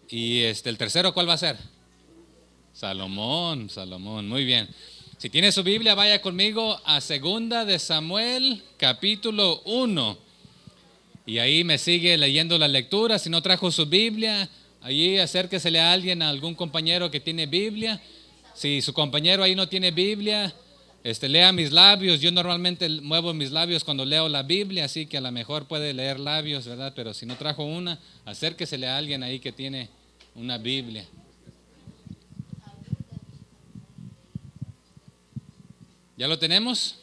Y el tercero, ¿cuál va a ser? Salomón, Salomón, muy bien. Si tiene su Biblia, vaya conmigo a Segunda de Samuel, capítulo 1. Y ahí me sigue leyendo la lectura. Si no trajo su Biblia, allí acérquesele a alguien, a algún compañero que tiene Biblia. Si su compañero ahí no tiene Biblia, lea mis labios. Yo normalmente muevo mis labios cuando leo la Biblia, así que a lo mejor puede leer labios, ¿verdad? Pero si no trajo una, acérquesele a alguien ahí que tiene una Biblia. ¿Ya lo tenemos?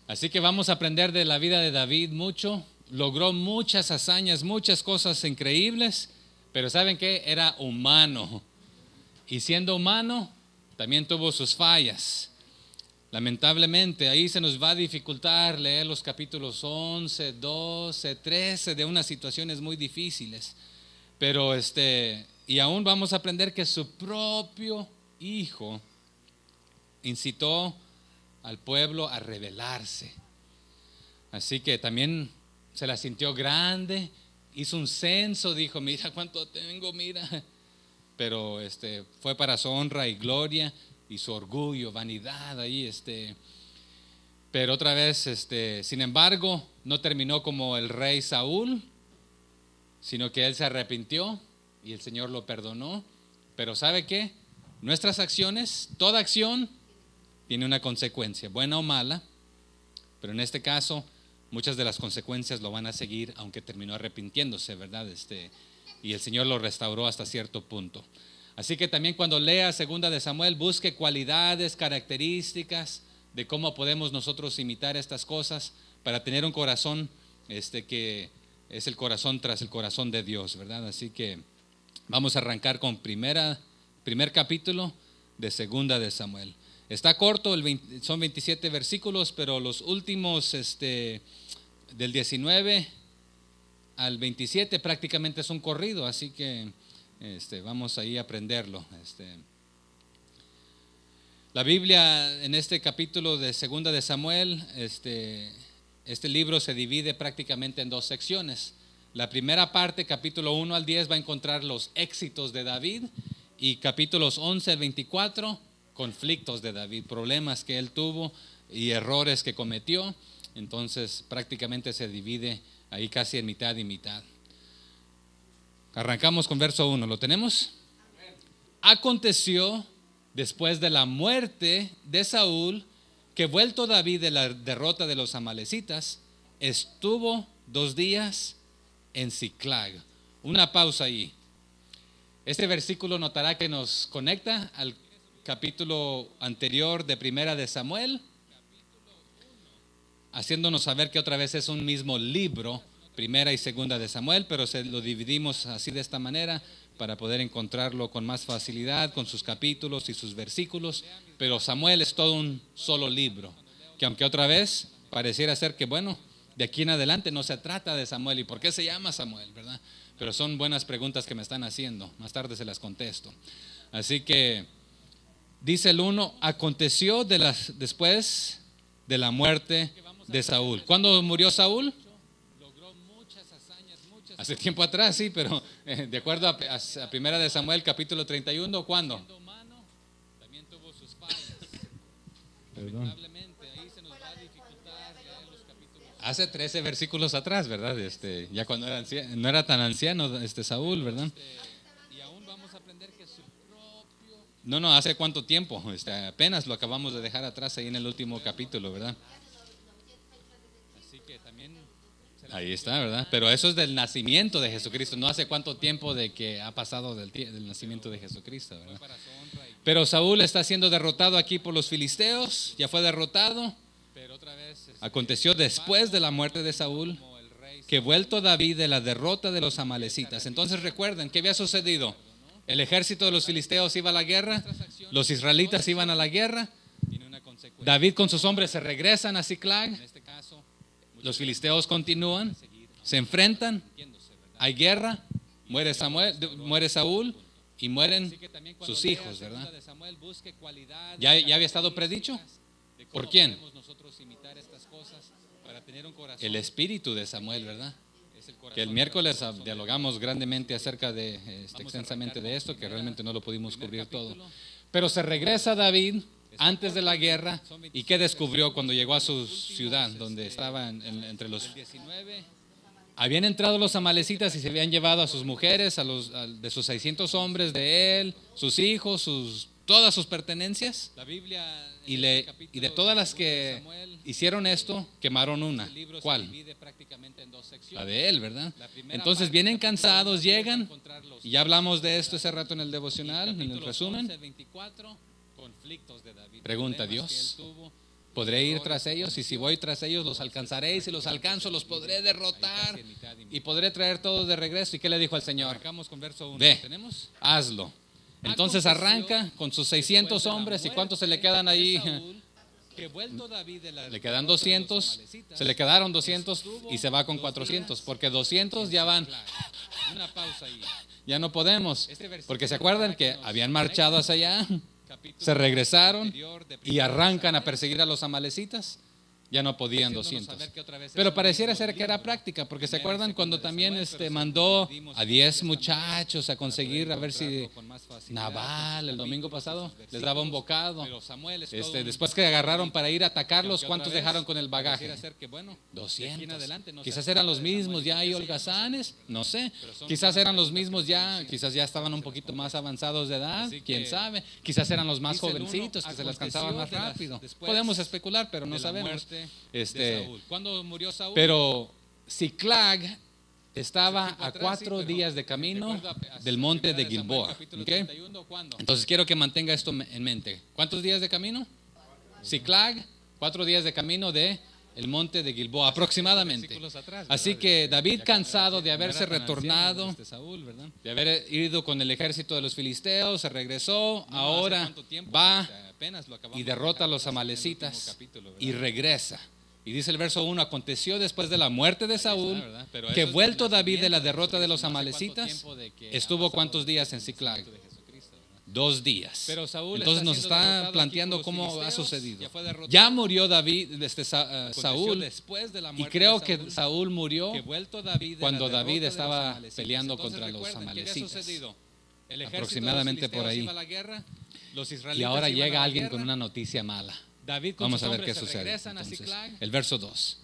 Así que vamos a aprender de la vida de David mucho. Logró muchas hazañas, muchas cosas increíbles, pero ¿saben qué? Era humano. Y siendo humano, también tuvo sus fallas. Lamentablemente, ahí se nos va a dificultar leer los capítulos 11, 12, 13 de unas situaciones muy difíciles. Pero y aún vamos a aprender que su propio hijo incitó al pueblo a rebelarse. Así que también se la sintió grande, hizo un censo, dijo, mira cuánto tengo, mira. Pero fue para su honra y gloria y su orgullo, vanidad ahí, pero otra vez, sin embargo, no terminó como el rey Saúl, sino que él se arrepintió y el Señor lo perdonó. Pero ¿sabe qué? Nuestras acciones, toda acción tiene una consecuencia, buena o mala, pero en este caso muchas de las consecuencias lo van a seguir, aunque terminó arrepintiéndose, ¿verdad? Y el Señor lo restauró hasta cierto punto. Así que también cuando lea Segunda de Samuel, busque cualidades, características de cómo podemos nosotros imitar estas cosas para tener un corazón que es el corazón tras el corazón de Dios, ¿verdad? Así que vamos a arrancar con primer capítulo de Segunda de Samuel. Está corto, son 27 versículos, pero los últimos del 19 al 27 prácticamente es un corrido, así que vamos ahí a aprenderlo. La Biblia en este capítulo de Segunda de Samuel, este libro se divide prácticamente en dos secciones. La primera parte, capítulo 1 al 10, va a encontrar los éxitos de David, y capítulos 11 al 24, conflictos de David, problemas que él tuvo y errores que cometió. Entonces prácticamente se divide ahí casi en mitad y mitad. Arrancamos con verso 1, ¿lo tenemos? Aconteció después de la muerte de Saúl, que vuelto David de la derrota de los amalecitas, estuvo 2 días en Siclag. Una pausa ahí. Este versículo notará que nos conecta al capítulo anterior de Primera de Samuel, haciéndonos saber que otra vez es un mismo libro, Primera y Segunda de Samuel, pero lo dividimos así de esta manera para poder encontrarlo con más facilidad, con sus capítulos y sus versículos. Pero Samuel es todo un solo libro, que aunque otra vez pareciera ser que bueno, de aquí en adelante no se trata de Samuel. ¿Y por qué se llama Samuel, verdad? Pero son buenas preguntas que me están haciendo, más tarde se las contesto. Así que dice el 1, aconteció después de la muerte de Saúl. ¿Cuándo murió Saúl? Hace tiempo atrás, sí, pero de acuerdo a Primera de Samuel capítulo 31, ¿cuándo? Perdón. Hace 13 versículos atrás, ¿verdad? Ya cuando era no era tan anciano Saúl, ¿verdad? No, ¿hace cuánto tiempo? Apenas lo acabamos de dejar atrás ahí en el último capítulo, ¿verdad? Ahí está, ¿verdad? Pero eso es del nacimiento de Jesucristo, no hace cuánto tiempo de que ha pasado del nacimiento de Jesucristo, ¿verdad? Pero Saúl está siendo derrotado aquí por los filisteos, ya fue derrotado. Aconteció después de la muerte de Saúl, que vuelto David de la derrota de los amalecitas. Entonces recuerden, ¿qué había sucedido? El ejército de los filisteos iba a la guerra, los israelitas iban a la guerra, David con sus hombres se regresan a Siclag, los filisteos continúan, se enfrentan, hay guerra, muere Saúl y mueren sus hijos, ¿verdad? ¿Ya había estado predicho? ¿Por quién? El espíritu de Samuel, ¿verdad? que el miércoles dialogamos grandemente acerca de, extensamente de esto, que realmente no lo pudimos cubrir todo. Pero se regresa David antes de la guerra, ¿y qué descubrió cuando llegó a su ciudad, donde estaban entre los... Habían entrado los amalecitas y se habían llevado a sus mujeres, de sus 600 hombres de él, sus hijos, todas sus pertenencias. Y de todas las que hicieron esto, quemaron una. ¿Cuál? La de él, ¿verdad? Entonces vienen cansados, llegan, y ya hablamos de esto ese rato en el devocional, en el resumen. Pregunta Dios, ¿podré ir tras ellos? Y si voy tras ellos, los alcanzaré. Y si los alcanzo, los podré derrotar. Y podré traer todos de regreso. ¿Y qué le dijo al Señor? Ve, hazlo. Entonces arranca con sus 600 hombres. ¿Y cuántos se le quedan ahí? Le quedan 200. Se le quedaron 200 y se va con 400. Porque 200 ya van. Ya no podemos. Porque se acuerdan que habían marchado hacia allá. Se regresaron y arrancan a perseguir a los amalecitas. Ya no podían 200. Pero pareciera ser que era práctica, porque se acuerdan cuando también mandó a 10 muchachos a conseguir, a ver si Nabal el domingo pasado les daba un bocado. Después que agarraron para ir a atacarlos, ¿cuántos dejaron con el bagaje? 200. Quizás eran los mismos ya ahí holgazanes, no sé. Quizás eran los mismos ya, quizás ya estaban un poquito más avanzados de edad, quién sabe. Quizás eran los más jovencitos que se les cansaban más rápido. Podemos especular, pero no sabemos. ¿Cuándo murió Saúl? Pero Ziklag estaba a 4 días de camino del monte de Gilboa. ¿Okay? Entonces quiero que mantenga esto en mente. ¿Cuántos días de camino? Ziklag, 4 días de camino de el monte de Gilboa aproximadamente. Así que David, cansado de haberse retornado, de haber ido con el ejército de los filisteos, se regresó, ahora va y derrota a los amalecitas y regresa. Y dice el verso 1, aconteció después de la muerte de Saúl, que vuelto David de la derrota de los amalecitas, estuvo ¿cuántos días en Ziklag? 2 días. Entonces nos está planteando cómo ha sucedido. Ya murió David, Saúl, y creo que Saúl murió cuando David estaba peleando contra los amalecitas, aproximadamente por ahí. Y ahora llega alguien con una noticia mala. Vamos a ver qué sucede. Entonces, el verso 2.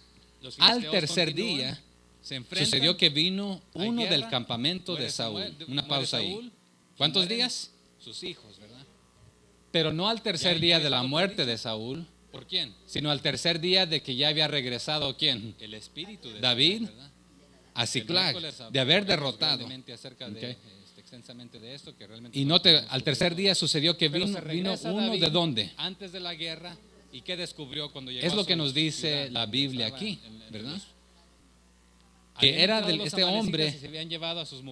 Al tercer día sucedió que vino uno del campamento de Saúl. Una pausa ahí. ¿Cuántos días? Sus hijos, ¿verdad? Pero no al tercer día de la muerte de Saúl. ¿Por quién? Sino al tercer día de que ya había regresado ¿quién? El espíritu de David Saúl, a Ziklag, de haber derrotado. Okay. Extensamente de esto, que realmente y al tercer día sucedió que vino uno de dónde. Antes de la guerra. ¿Y qué descubrió cuando llegó? Es lo que nos dice la Biblia aquí, ¿verdad? Que era de este hombre.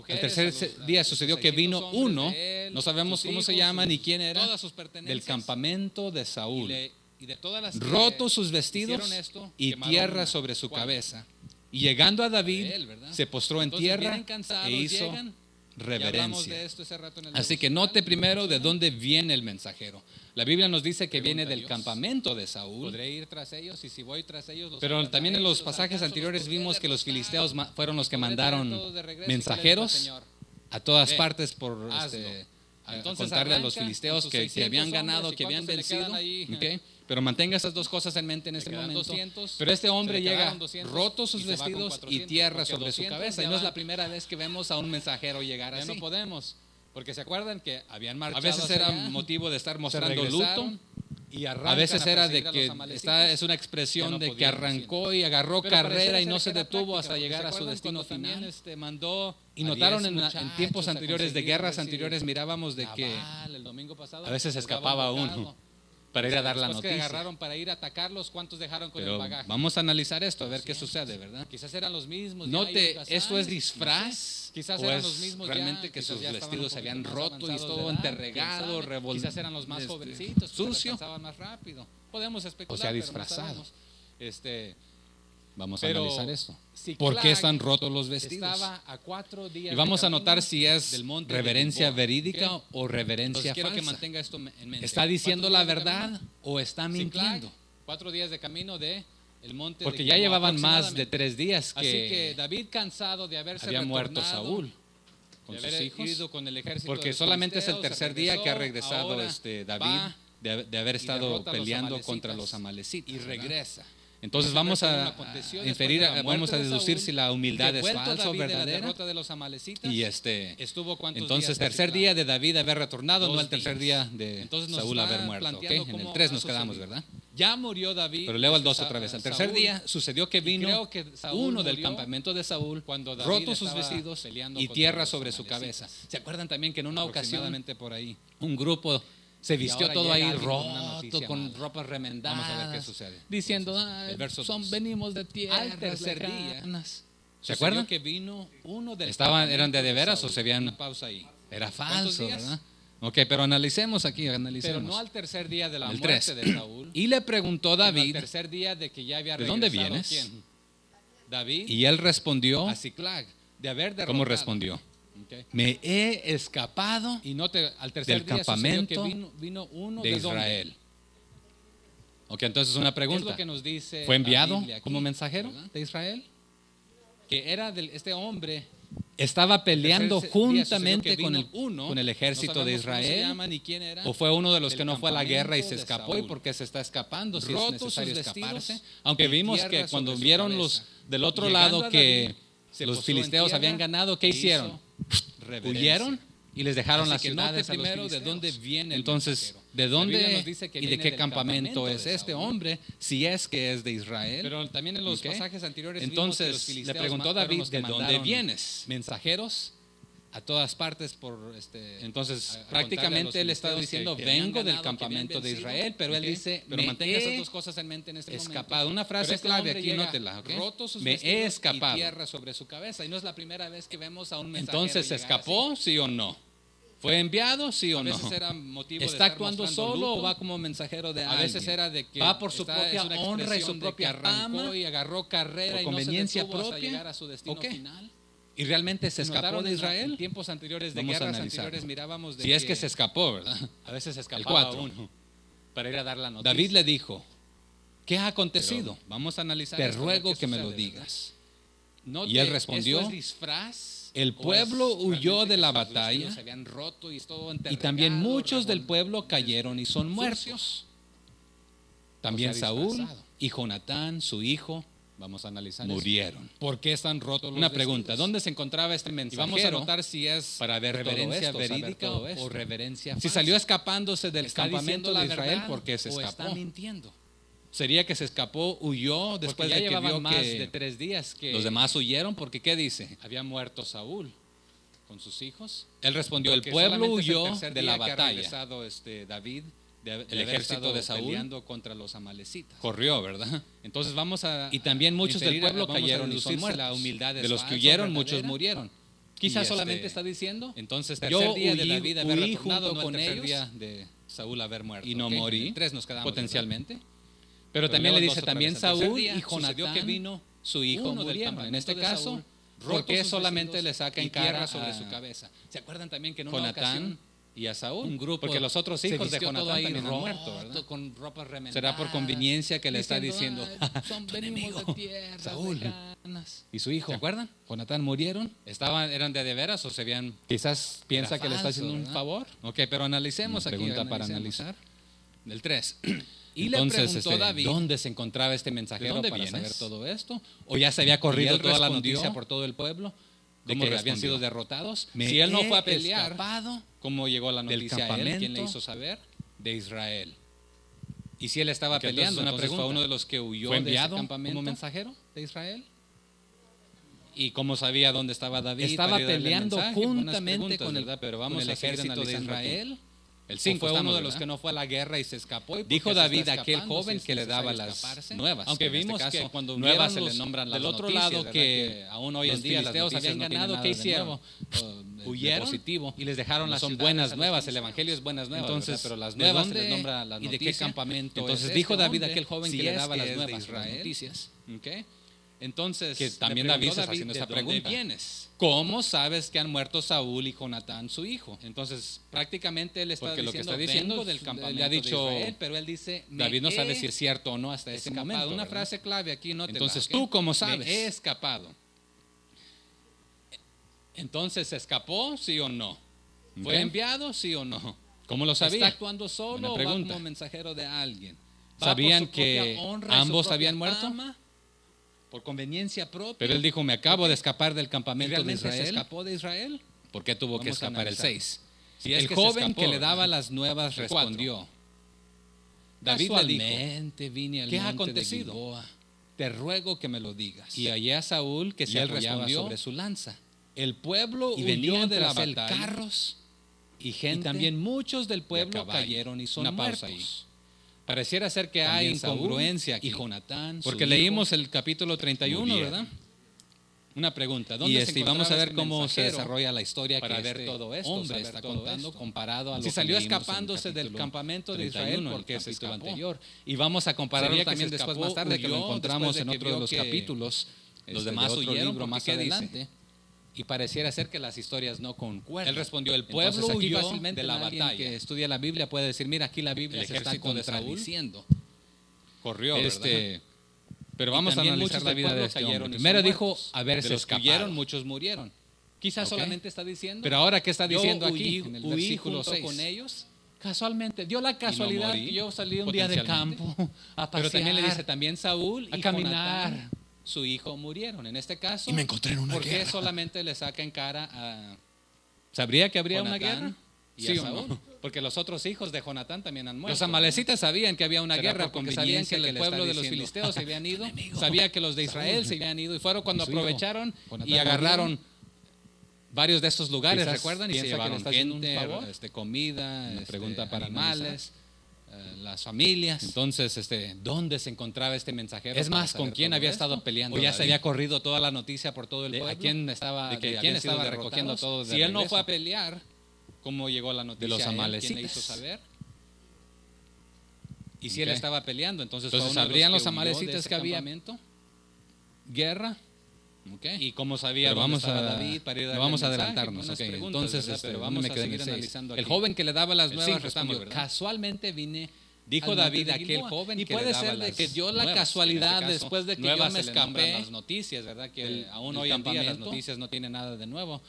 El tercer día sucedió que vino uno, no sabemos cómo se llama ni quién era, del campamento de Saúl, roto sus vestidos y tierra sobre su cabeza. Y llegando a David, se postró en tierra e hizo reverencia. Así que note primero de dónde viene el mensajero. La Biblia nos dice que viene del campamento de Saúl. Podré ir tras ellos y si voy tras ellos. Pero también en los pasajes anteriores vimos que los filisteos fueron los que mandaron mensajeros a todas partes por contarle a los filisteos que habían ganado, que habían vencido. ¿Okay? Pero mantenga esas dos cosas en mente en este momento. Pero este hombre llega roto sus vestidos y tierra sobre su cabeza. Y no es la primera vez que vemos a un mensajero llegar así. Ya no podemos. Porque se acuerdan que habían marchado. A veces era motivo de estar mostrando luto. Y a veces era de que es una expresión de que arrancó y agarró carrera y no se detuvo hasta llegar a su destino final. Y notaron en tiempos anteriores, de guerras anteriores, mirábamos de que a veces escapaba uno para ir a dar la noticia. Agarraron para ir a atacarlos, ¿cuántos dejaron con el bagaje? Vamos a analizar esto, a ver qué sucede, ¿verdad? Quizás eran los mismos. Note, ¿esto es disfraz? Quizás ¿O eran es los mismos realmente que sus vestidos se habían roto y todo enterregado, revolvido? Quizás eran los más jovencitos, sucio, más rápido. Podemos especular, o sea, disfrazado. Vamos a pero analizar esto. ¿Por qué están rotos los vestidos? Estaba a 4 días y vamos a notar si es reverencia verídica o reverencia quiero falsa. Que mantenga esto en mente. ¿Está diciendo la verdad o está mintiendo? 4 días de camino de el monte Porque de ya Gilboa llevaban más de aproximadamente. 3 días Así que que David, cansado de haberse había muerto retornado, Saúl con de sus haber hijos. ido con el ejército de Porque los solamente es el filisteos, tercer día que ha regresó, regresado ahora David va de haber y estado derrota a los peleando amalecitas contra los amalecitas. y ¿verdad? regresa. Entonces Eso vamos fue lo a que aconteció inferir, después de la muerte vamos a de deducir Saúl, si la humildad que es vuelto falsa o David de la verdadera. derrota de los amalecitas, Y estuvo cuántos entonces días tercer Ziklag? día de David haber retornado, no 2 el tercer días. día de Entonces nos Saúl está haber muerto. ¿Ok? planteando En el cómo 3 ha nos quedamos, sucedido. ¿verdad? Ya murió David. Pero leo el 2 Sa- otra vez. El Saúl, tercer día sucedió que y vino creo que Saúl uno del murió campamento de Saúl, cuando David roto sus estaba vestidos peleando y contra tierra los sobre su amalecitas. cabeza. ¿Se acuerdan también que en una ocasión Aproximadamente por ahí. un grupo se vistió ahora todo llega ahí alguien con una roto, noticia con mala. ropas remendadas? Vamos a ver qué sucede. Diciendo, Entonces, el verso 2. venimos de tierra. Al tercer día, ¿Se Sucedió acuerdan? que vino uno del ¿Eran de campamento veras Saúl. o se habían...? Una pausa ahí. Era ¿Cuántos falso, días? ¿verdad? Ok, pero analicemos aquí, Pero analicemos. no al tercer día de la El muerte 3. de Saúl. Y le preguntó sino al David, tercer día de que ya había ¿de regresado. dónde vienes? ¿Quién? David y él respondió, a Ziklag, de haber derrotado. ¿cómo respondió? Ok. Me he escapado Y no te, al tercer del día sucedió campamento que vino uno de de dónde. Israel. Ok, entonces una Es pregunta. lo que nos dice ¿Fue la enviado Biblia aquí, como mensajero ¿verdad? de Israel? Que era este hombre. ¿Estaba peleando tercer día sucedió juntamente que con vino uno, con el ejército de no sabemos cómo se Israel? llama ni quién era, ¿O fue uno de los del que no fue a la guerra y se campamento de escapó? ¿Y Saúl. por qué se está escapando? Si Rotos es necesario sus vestidos escaparse. Aunque y vimos tierra que cuando sobre su vieron cabeza. del otro Llegando lado a que David, se los postró en filisteos tierra habían ganado, ¿qué e hicieron? hizo reverencia. Huyeron y les dejaron Así las que note ciudades a los primero de filisteos. dónde viene el Entonces, mensajero. ¿de La Biblia dónde nos dice que y de viene qué del campamento campamento es de este Saúl. hombre? Si es que es de Israel. Pero también en los ¿Ok? pasajes anteriores vimos que los Entonces le filisteos preguntó fueron David, los que ¿de dónde mandaron vienes? mensajeros a todas partes por Entonces, a contarle a los prácticamente él está filisteos diciendo, que habían vengo del ganado, que habían campamento de vencido. Israel, pero él ¿Ok? dice, pero me mantenga esas he dos cosas en mente en este escapado. momento. Una frase Pero este clave, hombre aquí llega nótela, ¿ok? roto sus Me he vestidos escapado. y tierra sobre su cabeza. Y no es la primera vez que vemos a un mensajero Entonces, ¿se llegar escapó, sí o no? ¿Fue enviado, sí o así. no? A veces era motivo de ¿Está estar actuando mostrando solo luto. o va como mensajero de A alguien? veces era de que va por su es propia una honra y su expresión de propia que arrancó fama, y agarró carrera por y conveniencia no se detuvo hasta propia, llegar a su destino ¿o qué? final. y realmente se escapó Notaron de en Israel. tiempos anteriores de Vamos a guerras analizarlo. anteriores mirábamos de Si es que se escapó, ¿verdad? a veces se El escapaba 4. uno para ir a dar la noticia. David le dijo, ¿qué ha Pero acontecido? vamos a analizar Te esto, a ver ruego qué que me sucede, lo ¿verdad? digas. Note, Y él respondió, ¿esto es disfraz? el ¿O pueblo es huyó realmente de la que sus batalla? vestidos se habían roto y es todo Y también enterrado, muchos del pueblo cayeron y son sucio? muertos. También O sea, Saúl disfrazado. y Jonatán, su hijo, Vamos a analizar murieron. eso. ¿Por qué están rotos los Una pregunta, vestidos? ¿dónde se encontraba este Y mensajero? vamos a notar si es para ver todo reverencia esto, saber verídica todo esto. o reverencia Si falsa. salió escapándose del ¿Está campamento diciendo la de Israel, verdad ¿por qué se o escapó? está mintiendo? ¿Sería que se escapó, huyó después Porque ya de que llevaban vio más que de 3 días que los demás huyeron? Porque ¿qué dice? había muerto Saúl con sus hijos. Él respondió, el Porque pueblo solamente es el huyó tercer de día la que ha batalla. regresado David de El haber ejército estado de Saúl peleando contra los amalecitas. Corrió, ¿verdad? Entonces vamos a Y también muchos del inferir, pueblo vamos a cayeron y deducir son si muertos. la humildad es De los que falsa o huyeron, muchos verdadera. murieron. Y Quizás solamente está está diciendo, entonces yo tercer día de huí- David haber huí retornado, junto no el con tercer ellos día de Saúl haber muerto. y no ¿ok? morí, En el 3 nos quedamos, potencialmente. Pero Pero también le leo el dice, dos otra también vez. El tercer Saúl día y sucedió Jonatán, que vino su hijo, uno del murieron. En este campamento de caso, Saúl, ¿por roto qué sus solamente vestidos le saca en y tierra cara sobre a su cabeza? ¿Se acuerdan también que en una Jonatán ocasión y a Saúl? un grupo Porque los otros se hijos de vistió todo Jonatán ahí también han roto, muerto, ¿verdad? con ropas remendadas? Será por conveniencia que le está diciendo, son tu venimos enemigo, de tierras Saúl, lejanas. y su hijo, ¿Se acuerdan? Jonatán, murieron. ¿Eran de veras o se habían? Quizás piensa Era que le está falso, haciendo un ¿verdad? favor. Ok, pero analicemos Una aquí. pregunta para analicemos. analizar. Del 3. Y Entonces, le preguntó David, ¿dónde se encontraba este mensajero dónde para vienes? saber todo esto? ¿O ya se había corrido Y él toda la respondió, noticia por todo el pueblo de ¿cómo que habían respondió? sido derrotados? Me Si él no he fue a pelear, escapado ¿cómo llegó la del noticia a él? ¿Quién le campamento hizo saber? de Israel. Y si él estaba Ok, entonces peleando, una entonces fue pregunta. uno de los que huyó ¿Fue de ese enviado campamento como mensajero de Israel. ¿Y cómo sabía dónde estaba David? Estaba para ir a darle el peleando mensaje? Buenas juntamente preguntas, con el, ¿verdad? Pero con vamos el a seguir ejército de analizando aquí. Israel. El ¿O 5 fue uno de estamos, los que ¿verdad? no fue a la guerra y se escapó? ¿Y por Dijo qué se David, está aquel escapando? joven Si que es le daba necesario las escaparse. nuevas. Aunque En este vimos caso, que cuando nuevas vieron se le los- nombran del las otro noticias, lado ¿verdad? que aún hoy los en día las filisteos noticias habían no tienen ganado, nada ¿qué de hicieron? nuevo, de Huyeron positivo. y les dejaron No las son ciudades buenas a los nuevas, el filisteos. evangelio es buenas nuevas, Entonces, ¿verdad? Pero las ¿de nuevas dónde se les nombra la y de qué noticia. campamento Entonces es dijo este David, hombre? aquel joven Si que le es daba que las es de nuevas, las Israel. noticias. ¿Ok? Entonces, Que le también David preguntó se está haciendo ¿de esa dónde pregunta. vienes? ¿cómo sabes que han muerto Saúl y Jonatán su hijo? Entonces, prácticamente él está Porque lo que diciendo, está diciendo, vengo del campamento le ha dicho de Israel, pero él dice, David no sabe si es cierto o no hasta ese escapado. momento. Una ¿verdad? frase clave aquí, no Entonces, ¿tú cómo sabes? Me he escapado. Entonces, ¿se escapó, sí o no? ¿Fue Ok. enviado, sí o no? ¿Cómo lo sabía? ¿Está actuando solo Buena o va pregunta. como mensajero de alguien? ¿Va ¿Sabían por su propia que honra y su ambos propia habían muerto? fama? ¿Por conveniencia propia? Pero él dijo, me acabo de escapar del ¿Y campamento de realmente se Israel. escapó de Israel? ¿Por qué tuvo que Vamos a escapar el analizar. 6? Si es El que se joven escapó, que le ¿verdad? daba las nuevas El respondió. David le dijo, Casualmente vine al ¿qué ha monte de acontecido? Gilboa, te ruego que me lo digas. y hallé a Saúl que Y se él apoyaba respondió, sobre su lanza. el pueblo Y huyó venían de la tras él batalla, carros y y gente. también muchos del pueblo caballo. cayeron y son Una pausa muertos. Pareciera ser que También hay Saúl incongruencia aquí. y Jonatán, Porque su leímos hijo, el capítulo 31, murieron. ¿verdad? Una pregunta, Y ¿dónde se vamos a encontraba ver este cómo se mensajero desarrolla la historia para que ver este todo esto, hombre saber está todo contando esto? comparado a lo Si que salió leímos en el escapándose del capítulo campamento de 31, Israel en el porque se capítulo escapó. anterior. Y vamos a compararlo ¿Sería que también se después escapó, más tarde que lo huyó, encontramos después en de que otro de vio los que capítulos. los de demás otro huyeron? libro Porque más ¿qué dice? adelante. Y pareciera ser que las historias no concuerdan. Él respondió, el pueblo Entonces, aquí huyó fácilmente de la alguien batalla. que estudia la Biblia puede decir, mira, aquí la Biblia El se está ejército de Saúl contradiciendo. Corrió, ¿verdad? Pero Y vamos a también analizar muchos la del vida de pueblo este cayeron hombre. y son Primero dijo muertos. haberse De los que escapado. huyeron, muchos murieron. Quizás Ok. solamente está diciendo, Pero ahora, ¿qué está yo diciendo aquí huí- en el huí versículo junto 6? con ellos. Casualmente, dio la casualidad morí, que yo salí un día de potencialmente. campo a pasear, Pero también le dice, también Saúl a y caminar. Jonatán, su hijo, murieron. En este caso, Y me encontré en una ¿por qué guerra. solamente le saca en cara a ¿Sabría que habría una Jonatán guerra? y ¿Sí a o Saúl? no? Porque los otros hijos de Jonatán también han muerto. Los amalecitas sabían que había una ¿Será guerra por porque sabían que conveniencia que el le pueblo está de los diciendo, filisteos se habían ido. enemigo, Sabía que los de Israel Saúl se habían ido y fueron cuando su hijo, aprovecharon Jonatán y agarraron varios de estos lugares, Quizás ¿recuerdan? Y se piensa que le llevaron está haciendo un gente, favor. comida, Una pregunta para animales, las familias. Entonces, ¿dónde se encontraba este mensajero? Es para más, ¿con saber quién todo había esto? estado peleando ¿O ya se David? había corrido toda la noticia por todo el ¿A pueblo? quién estaba, ¿De quién habían sido estaba derrotados? recogiendo todo de Si él no regreso? fue a pelear, ¿cómo llegó la noticia De los a él? ¿Quién le amalecitas. hizo saber? Y si él Ok. estaba peleando, entonces Entonces, fue uno de ¿sabrían los que huyó de amalecitas ese que había campamento. guerra? ¿Y cómo sabía Pero dónde vamos estaba a, David para ir a no darle vamos a el mensaje? adelantarnos. Buenas ok. preguntas, Entonces, ¿verdad? Pero no vamos me a quedé en seguir el 6. analizando El aquí. joven que le daba las El nuevas 5 estamos, respondió, ¿verdad? casualmente vine. Dijo al monte David, de aquel Gilboa. joven y que puede le daba ser de las que dio la nuevas. casualidad En este caso, después de que nuevas yo me se le nombran escapé. las noticias, ¿verdad? Que del- aún del hoy en día las campamento. noticias no tienen nada de nuevo.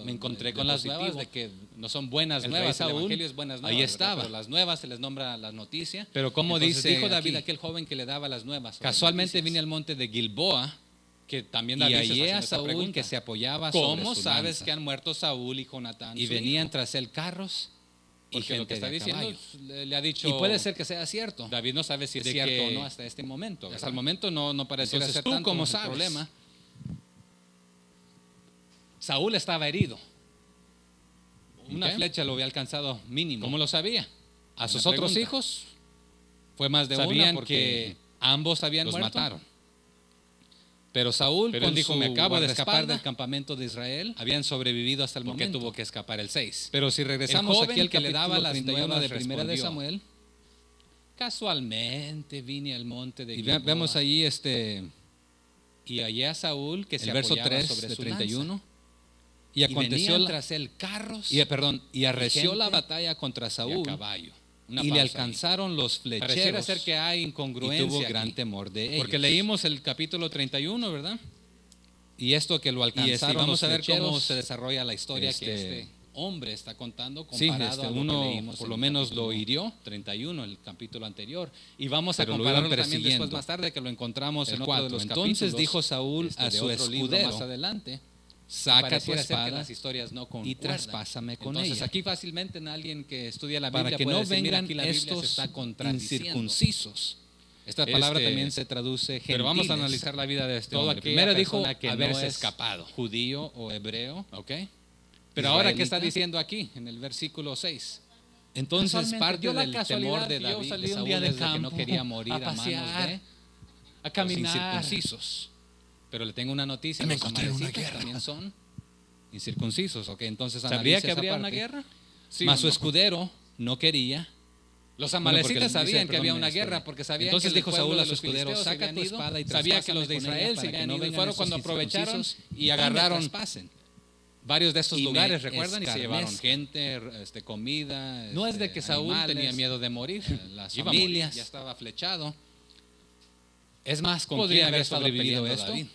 Me encontré de con las positivo. nuevas de que no son buenas El nuevas. rey El Saúl, evangelio es buenas nuevas. ahí ¿verdad? estaba. Pero las nuevas se les nombra las noticias. Pero ¿cómo Entonces dice dijo David, aquí? aquel joven que le daba las nuevas. o las Casualmente noticias, vine al monte de Gilboa que también y David se está hallé a haciendo esta Saúl pregunta. que se apoyaba sobre ¿Cómo su sabes lanza? que han muerto Saúl y Jonatán? Y su venían hijo? tras él carros y Porque lo gente que está de a diciendo caballo. le ha dicho. Y puede ser que sea cierto. David no sabe si es de cierto que o no hasta este momento. hasta ¿verdad? el momento no pareciera Entonces, ser ¿tú tanto cómo el sabes? problema. Saúl estaba herido. Una Ok. flecha lo había alcanzado mínimo. ¿Cómo lo sabía? A sus Buena otros pregunta. hijos Fue más de una sabían porque que ambos habían los muerto. mataron. Pero Saúl, Pero él con dijo, su me acabo de escapar guardaespaldas, del campamento de Israel. habían sobrevivido hasta el porque momento. tuvo que escapar el 6. Pero si regresamos El joven aquí al que le daba las 31 nuevas de Primera de respondió, Samuel, casualmente vine al monte de Y Gilboa vemos ahí y hallé a Saúl que se el verso apoyaba 3 sobre de su 31. lanza. Y aconteció venían la- tras él carros y arreció gente la batalla contra y a Saúl caballo. Una y le pausa ahí. alcanzaron los Pareciera flecheros ser que hay y incongruencia tuvo aquí. gran temor de ellos. Porque leímos el capítulo 31, ¿verdad? y esto que lo alcanzaron Vamos los a ver cómo flecheros, se desarrolla la historia que este, este hombre está contando sí, comparado a lo que uno leímos por en lo el menos capítulo lo hirió, 31, el capítulo anterior. Y vamos a pero lo compararlo iban también después persiguiendo. más tarde que lo encontramos El en otro de 4. los Entonces capítulos. dijo Saúl a de su otro libro escudero, más adelante. saca tu Pareciera ser que espada las historias no y concuerdan. traspásame con Entonces ella. aquí fácilmente en alguien que estudia la para Biblia que puede no decir, mira, vengan aquí la Biblia se estos está contradiciendo. incircuncisos. Esta palabra Este, también se traduce gentiles. Pero vamos a analizar la vida de este Todo hombre. aquella Primero dijo persona que haberse no es escapado, judío o hebreo, ¿ok? Pero Israelita. ahora, ¿qué está diciendo aquí en el versículo 6? Entonces, Casualmente parte dio la del casualidad temor de que yo David, salí de un Saúl, día de es que no campo quería morir a a manos pasear, de a los caminar. incircuncisos. Pero le tengo una noticia, Me los encontré en una amalecitas guerra. también son incircuncisos, ¿ok? Entonces ¿Sabría analice que esa habría una parte. guerra? Sí Mas o su no. escudero no quería. Los Bueno, amalecitas porque dice, sabían que había perdón, una guerra porque sabían entonces que el dijo pueblo Saúl de a su los escudero, filisteos se saca habían tu ido, espada y sabía que los de traspásame con ella Israel se para que habían no ido y vengan fueron esos cuando aprovecharon incircuncisos y agarraron traspasen. varios de estos Y lugares, me recuerdan, y se llevaron escarnezcan. gente, comida. No es de que Saúl animales, tenía miedo de morir, las iba a morir, familias. ya estaba flechado. Es más, ¿con Podría quién haber haber sobrevivido sobrevivido esto? David.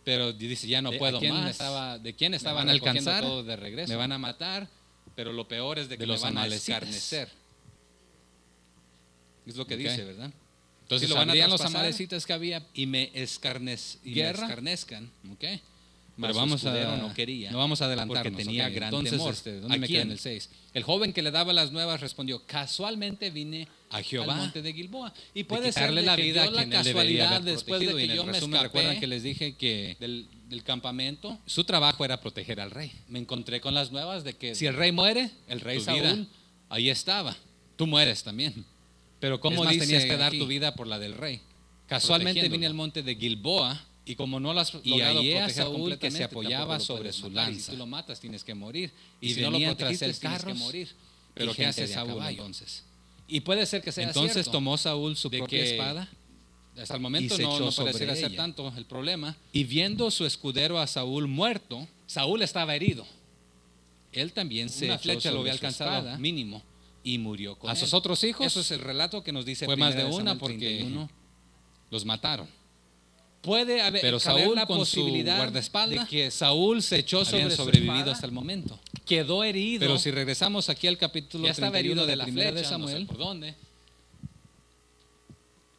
Pero dice, ya no ¿De puedo a quién más. ¿De quién estaban van a recogiendo alcanzar? todo de regreso? Me van a matar, Pero lo peor es de que de me los van a amalecitas. escarnecer. Es lo que Ok. dice, ¿verdad? Entonces Sí, lo van a habrían los traspasar amalecitas que había y me escarnezcan. ¿ok? Pero Mas vamos su escudero a, no quería. No vamos a adelantarnos, Porque tenía ok. gran Entonces, temor. ¿dónde ¿A me queda quién? en el 6? El joven que le daba las nuevas respondió, casualmente vine A Jehová. al monte de Gilboa. Y De puede ser quitarle de la que vida dio a la quien él debería casualidad haber después de protegido. Y que en yo el me resumen, escapé recuerdan que les dije que del campamento. su trabajo era proteger al rey. Me encontré con las nuevas de que Si el rey muere, el rey tu Saúl vida ahí estaba. Tú mueres también. Pero ¿cómo Es más, dice tenías que dar aquí? tu vida por la del rey. Casualmente protegiéndolo. vine al monte de Gilboa Y como no las y logrado hallé a proteger Saúl que se completamente, apoyaba tampoco lo sobre puedes su matar. Y lanza. si tú lo matas, tienes que morir. Y Y si no lo venían tras protegiste, él tienes que carros morir. Pero Y ¿qué gente hace de a Saúl caballo. entonces? Y puede ser que sea Entonces cierto. tomó Saúl su de propia que espada Hasta el momento y se echó no sobre pareciera ser ella. tanto el problema. y viendo su escudero a Saúl muerto, Saúl estaba herido. él también se Una echó flecha lo sobre había su alcanzado, espada mínimo. y murió con A él. sus otros hijos, Eso es el relato que nos dice fue más de Primera una Samuel porque 31, los mataron. puede haber Pero caber Saúl la con su posibilidad guardaespaldas de que Saúl se echó habían sobre sobrevivido sobrevivido hasta el momento. quedó herido. Pero si regresamos aquí al capítulo ya estaba 31 herido de de la Primera flecha, de Samuel, no sé por dónde.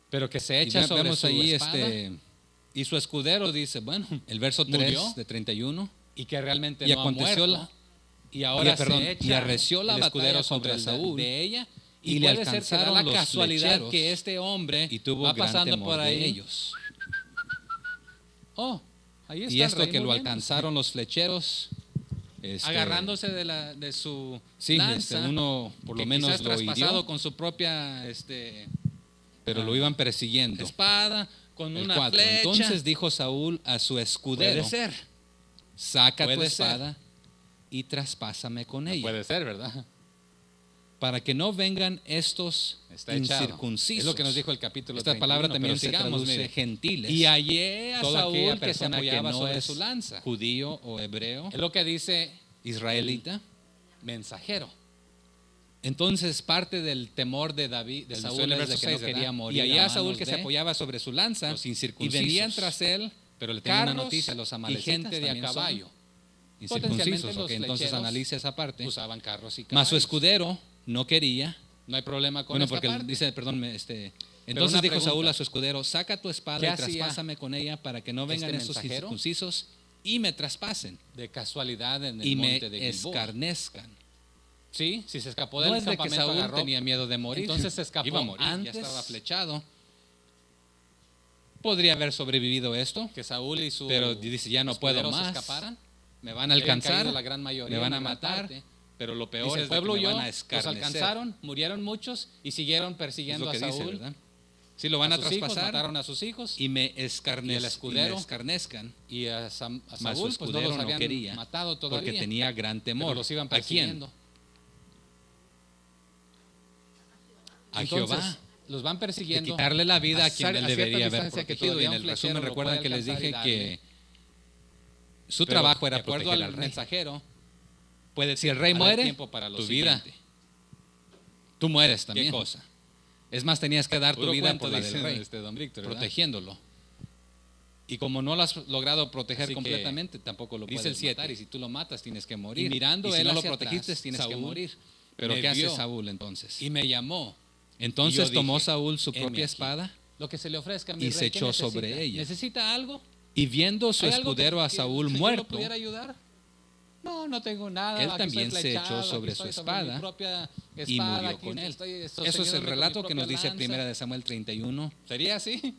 pero que se Y echa sobre vemos su ahí espada, y su escudero dice, bueno, el verso 3 murió, de 31, y que realmente y no aconteció ha muerto, la- y ahora perdón, se echa y arreció la el escudero batalla sobre contra Saúl Saúl, de ella y y le puede ser que da alcanzaron la los casualidad flecheros, que este hombre y tuvo va gran pasando temor por de ahí. ellos. Oh, ahí está Y el esto rey que lo muriendo. alcanzaron los flecheros, agarrándose de su sí, lanza, uno por lo que menos quizás lo traspasado hirió, con su propia pero lo iban persiguiendo. espada, con El una 4. flecha. Entonces dijo Saúl a su escudero, puede ser, saca tu Puede ser. espada y traspásame con ella, puede ser, ¿verdad? para que no vengan estos Está echado. incircuncisos. Es lo que nos dijo el capítulo Esta 31, palabra también pero se sigamos, traduce mire. gentiles. Y hallé a toda aquella Saúl que se persona que apoyaba no sobre es su lanza. judío o hebreo, Es lo que dice israelita. mensajero. Entonces parte del temor de David, de Del Saúl, Saúl, es de verso que 6, no quería ¿verdad? morir. Y allá a Saúl manos que se de apoyaba sobre su lanza los y incircuncisos. venían tras él Pero le tengo una carros noticia, los y amalecitas gente de a también son caballo. incircuncisos. Potencialmente Ok, los entonces flecheros analice esa parte. Usaban carros y Mas caballos. su escudero no quería. No hay problema con Bueno, esta porque parte. dice, perdón, entonces una dijo Saúl pregunta. a su escudero, saca tu espada ¿Qué y hacía traspásame con ella para que no vengan esos mensajero? incircuncisos y me traspasen de casualidad en el y me monte de Gilboa. escarnezcan. Sí, si se escapó del No es de que campamento, Saúl agarró, tenía miedo de morir. entonces se escapó Iba a morir, antes. ya estaba flechado. Podría haber sobrevivido esto, que Saúl y su pero dice, ya no puedo escudero se más. escaparan. Me van a Habían alcanzar, caído la gran mayoría, me van una a gran matar, parte. pero lo peor Dice, es el de que pueblo me huyó, van a los escarnecer. alcanzaron, murieron muchos y siguieron Es persiguiendo lo que a Saúl. dice, ¿verdad? Sí, lo van a, sus hijos, traspasar mataron a sus hijos y me y el escudero, escarnezcan. y a Mas Saúl su pues no escudero los no habían quería, matado todavía, porque tenía gran pero temor. los iban ¿A quién? persiguiendo. A Entonces, Jehová. los van De persiguiendo. quitarle la vida a quien él cierta debería haber distancia que protegido. Y todavía en un el flechero resumen lo recuerdan puede que les alcanzar dije y darle. que su Pero, trabajo era de acuerdo proteger al al rey. mensajero, Si el rey haber muere, tiempo para lo tu vida, siguiente. tú mueres ¿Qué también. cosa? Es más, tenías que dar tu Puro vida cuento, por la del dice rey, don Víctor, ¿verdad? protegiéndolo. Y como no lo has logrado proteger Así que, completamente, tampoco lo dice puedes el 7, matar. y si tú lo matas tienes que morir. Y mirando si él no lo hacia protegiste atrás, tienes que Saúl, morir. Pero Me ¿qué hace vio Saúl entonces? y me llamó. Entonces y yo tomó dije, Saúl su heme propia aquí. espada Lo que se le ofrezca a mi y rey, se ¿qué echó necesita? sobre ella. ¿Necesita algo? Y viendo su ¿Hay algo escudero a que Saúl yo lo muerto, pudiera ayudar? No, no tengo nada. Él aquí también estoy se echó flechado, aquí sobre estoy su sobre mi espada propia y espada, murió aquí con él. estoy Eso es el sosteniéndome con relato mi que nos propia dice lanza. primera de Samuel 31. ¿Sería así?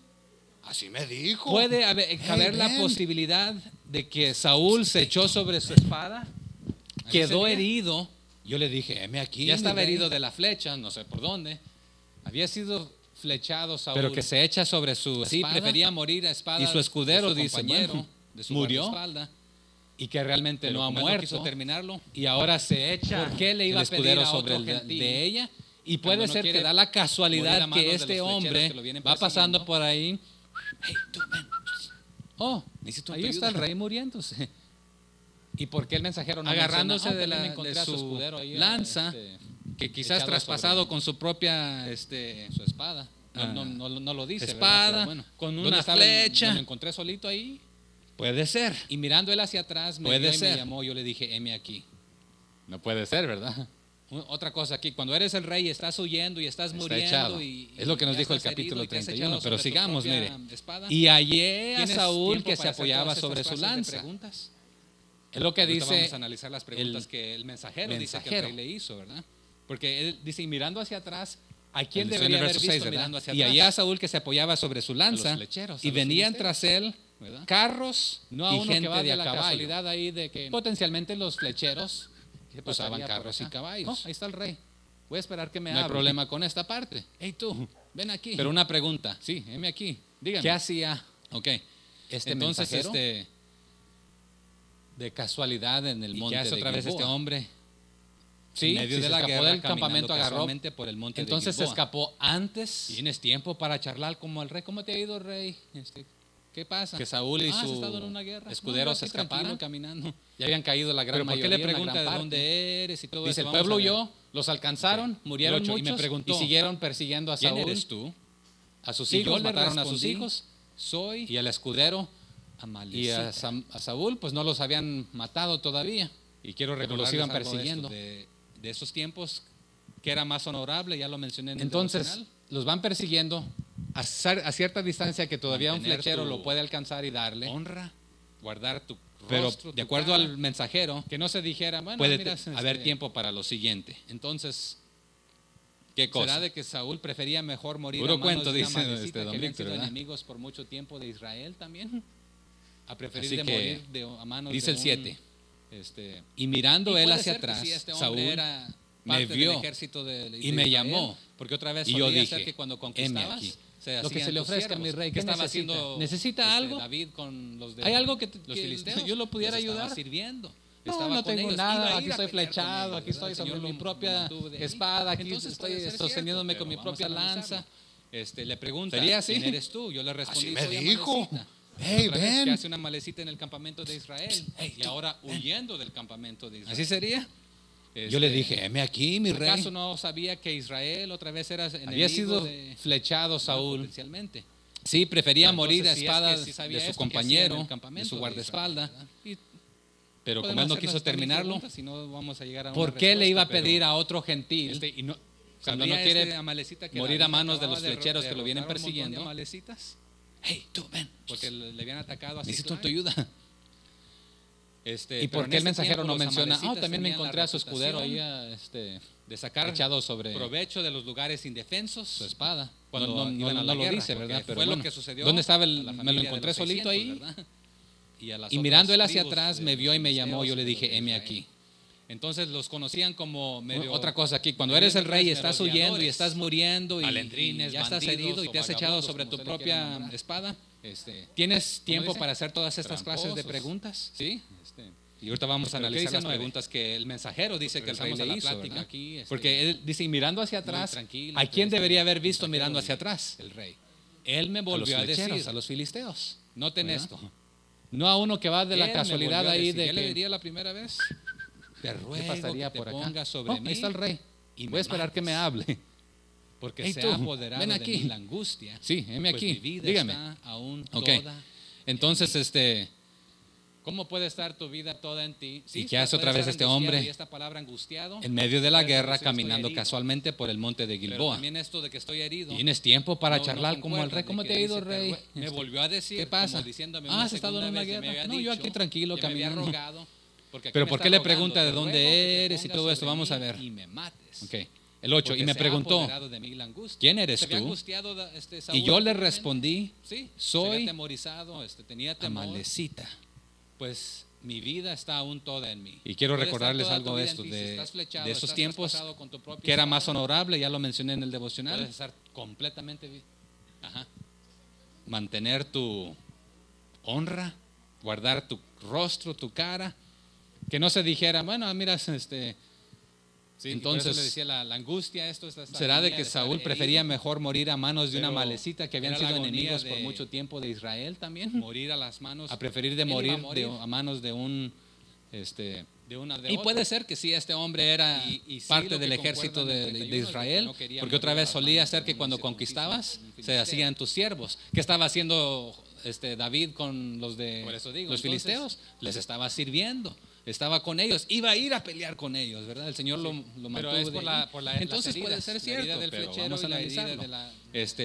Así me dijo. Puede caber la ven. posibilidad de que Saúl se echó sobre su espada, quedó sería. herido, Yo le dije, heme aquí. ya mi estaba rey. herido de la flecha, no sé por dónde, había sido flechado Saúl, Pero que se echa sobre su sí, espada. prefería morir a espada Y su escudero de su dice, compañero, bueno, de su murió, guardaespaldas, y que realmente pero no ha como él no muerto, quiso terminarlo, y ahora se echa. ¿Por qué le iba el a pedir escudero a sobre otro el gentil? de ella? Y puede cuando no ser que quiere da la morir casualidad a manos que de este los flecheros hombre que lo vienen va pasando persiguiendo. por ahí. Hey, tú, ven. Oh, Necesito ahí tu está el ayuda. rey muriéndose. ¿Y por qué el mensajero no agarrándose menciona, de, me encontré a su escudero ahí, lanza, que quizás traspasado con su propia su espada? no lo dice, espada, ¿verdad? Bueno, con ¿dónde una estaba flecha? Lo encontré solito ahí. Puede ser. Y mirando él hacia atrás, me Puede vio y ser. me llamó. Yo le dije, heme aquí. No puede ser, ¿verdad? Otra cosa aquí, cuando eres el rey, estás huyendo y estás Está muriendo. echado. Y es lo que nos ya dijo el estás herido capítulo y te has 31. echado Pero sobre tu sigamos, propia mire. espada. Y hallé a ¿Tienes Saúl tiempo que se para hacer apoyaba todas sobre estas su clases de lanza. preguntas? Es lo que Ahorita dice vamos a analizar las preguntas el que el mensajero dice que el mensajero. rey le hizo, ¿verdad? Porque él dice, y mirando hacia atrás, ¿a quién en el debería haber verso visto 6, ¿verdad? mirando hacia Y atrás? hallé a Saúl que se apoyaba sobre su lanza flecheros, y a los venían filisteos, tras él ¿verdad? carros No a y uno que gente va de de a la caballo. casualidad ahí de que potencialmente los flecheros usaban pasaría por carros y acá? caballos. No, Ahí está el rey. Voy a esperar que me No hay hable. problema con esta parte. Hey tú, ven aquí. Pero una pregunta. sí, heme aquí. Dígame. ¿Qué hacía Ok. este Entonces, mensajero de casualidad en el ¿y monte qué hace de otra vez este Gilboa? hombre? Sí, En medio si de se la escapó guerra, del campamento, caminando agarró. casualmente por el monte Entonces de se Gilboa. escapó antes Tienes tiempo para charlar como el rey. ¿Cómo te ha ido, rey? ¿Qué pasa? que Saúl y ¿Has su estado en una guerra? escudero No, se aquí tranquilo, escaparan. caminando. Ya habían caído la gran Pero ¿por qué mayoría. le una pregunta gran de parte. dónde eres y todo Dice, eso? el Vamos pueblo a ver. huyó, los alcanzaron, Ok. murieron El 8, y muchos me preguntó, siguieron persiguiendo a ¿Quién Saúl, eres tú? a sus Y yo hijos, le mataron a sus respondí, hijos soy y al escudero y Amalecita. a Saúl pues no los habían matado todavía. Y quiero pero recordarles los iban algo de esto, persiguiendo. de esos tiempos que era más honorable, ya lo mencioné en el Entonces devocional. los van persiguiendo a cierta distancia que todavía un Mantener flechero tu lo puede alcanzar y darle. honra, guardar tu Pero rostro, de tu acuerdo cara, al mensajero, que no se dijera, bueno, puede mira, haber tiempo para lo siguiente. Entonces, ¿Qué cosa? ¿será de que Saúl prefería mejor morir Puro a manos cuento, de una dice malecita don que habían Víctor, sido ¿verdad? enemigos por mucho tiempo de Israel también? A preferir Así de que, morir a manos dice de el un, 7. Y mirando él puede hacia ser que atrás, sí, este Saúl hombre era me parte del vio ejército de y me Israel, llamó. porque otra vez Y yo solía dije, ser que cuando heme conquistabas aquí. se Lo que hacían se le tus ofrezca a mi siervos. rey. ¿Qué ¿Qué estaba necesita? haciendo ¿Necesita algo? David con los de ¿Hay algo que los filisteos? yo lo pudiera Los estaba ayudar? sirviendo. No, Estaba no con tengo ellos, nada, iba a aquí ir a estoy pelear con flechado, ellos, aquí ¿verdad? estoy El sobre Señor mi lo propia mantuvo de ahí. espada, aquí Entonces, estoy puede ser sosteniéndome cierto, con mi pero vamos propia a lanza. analizarlo. Le pregunta, ¿Sería así? ¿quién eres tú? Yo le respondí, Así me soy dijo. Amalecita. Hey, Otra vez, ven. que hace una malecita en el campamento de Israel y ahora huyendo del campamento de Israel. ¿Así sería? Este, Yo le dije, heme aquí, mi rey. ¿Acaso no sabía que Israel otra vez era enemigo Había sido de, flechado Saúl. potencialmente? Sí, prefería morir a Entonces, si es espada que sí sabía de su esto, ¿qué hacía en compañero, el campamento de su de guardaespaldas. Israel, verdad? Y Pero como podemos él no hacernos quiso estas mil terminarlo, preguntas, si no vamos a llegar a una ¿por qué le iba a respuesta, pedir pero, a otro gentil y no, cuando no ¿sabría quiere Amalecita que morir David a manos de acababa los flecheros que lo vienen derrotar a un montón de persiguiendo? amalecitas? Hey, tú, ven, Porque le habían atacado así. necesito tu ayuda. ¿Y pero por en qué el ese mensajero tiempo no los menciona? amalecitas También me tenían la encontré a su escudero ahí reputación de sacar echado sobre provecho de los lugares indefensos su espada. cuando no, iban a la lo guerra, dice, porque ¿verdad? Pero fue lo bueno, que sucedió. ¿dónde estaba a la me lo familia de encontré los solito 600, ahí? ¿verdad? A las Y otras mirando él hacia tribus atrás, de me los vio y me llamó. filisteos Yo le y de dije, los de heme Israel. aquí. Entonces los conocían como medio. Otra cosa aquí, cuando medio eres el rey y merodeadores, estás huyendo y estás muriendo y alendrines, ya estás bandidos herido y o te has echado vagabundos, sobre como tu se le quiera propia nombrar. espada, ¿Tienes ¿tienes tiempo dice? para hacer todas estas clases de Tramposos. preguntas? Sí. Y ahorita vamos a Pero ¿qué analizar dicen las las preguntas. preguntas que el mensajero dice que el rey Regresamos a le la hizo, plática ¿verdad? aquí, Porque él dice, y mirando hacia muy atrás, tranquilo, ¿a quién este, debería haber visto mensajero mirando hacia y atrás? El rey. Él me volvió a flecheros, decir, a los filisteos. Noten ¿verdad? esto. No a uno que va de Él la me casualidad volvió a ahí decir, de ¿ya le que diría la primera vez? Te ruego ¿qué pasaría que por te acá? pongas sobre Oh, mí ahí está el rey. y me Voy a esperar que me mates, hable. porque Hey, se tú, ha apoderado ven de aquí. mí la angustia. Sí, heme pues aquí. mi vida Dígame. está aún Ok. toda. Entonces, ¿Cómo puede estar tu vida toda en ti? ¿Y qué hace otra vez este hombre? Y esta palabra angustiado. en medio de la puede guerra, traducir, estoy caminando herido. casualmente por el monte de Pero Gilboa. también esto de que estoy herido. ¿Tienes tiempo para no charlar como el concuerda rey? de ¿Cómo que te ha ido, dice, rey? Me volvió a decir, ¿Qué pasa? como diciéndome ¿Has una estado en segunda una vez, ya me guerra? había No, yo dicho, aquí tranquilo, ya me había caminando. rogado, porque aquí Pero me ¿por está qué le rogando, pregunta de te dónde ruego que te eres y pongas todo esto? sobre Vamos a mí ver. Y me mates. Ok. El 8. Porque Y me se ha preguntó, apoderado de mí la angustia. ¿quién eres ¿Se había tú? angustiado Saúl Y yo le anteriormente? respondí, Sí, soy se había atemorizado, tenía temor. Amalecita. Pues mi vida está aún toda en mí. Y quiero Puede estar recordarles toda algo tu de vida en esto, ti, si de estás flechado, esos estás tiempos traspasado con tu propia que era espada, más honorable, ya lo mencioné en el devocional. puedes estar completamente ajá. Mantener tu honra, guardar tu rostro, tu cara, que no se dijera, bueno, mira, Sí, entonces, por eso le decía la angustia, esto es será de que Saúl prefería mejor morir a manos de una Pero malecita que habían era la sido agonía enemigos por de mucho tiempo de Israel también, morir a las manos. a preferir de Él iba morir a morir. a manos de un de una de Y otra. puede ser que sí, este hombre era Y sí, parte lo del que ejército concuerdan en de 31 es de que Israel, no quería porque otra morir a vez las solía manos ser de que un cuando incircunciso, conquistabas, un se filisteo. hacían tus siervos. ¿Qué estaba haciendo David con los de Por eso digo, los entonces, filisteos? Les estaba sirviendo, estaba con ellos, iba a ir a pelear con ellos, ¿verdad? El Señor lo mantuvo pero es de por ahí. las Entonces puede heridas, ser la herida cierto, del pero flechero vamos a y la herida analizarlo. de la-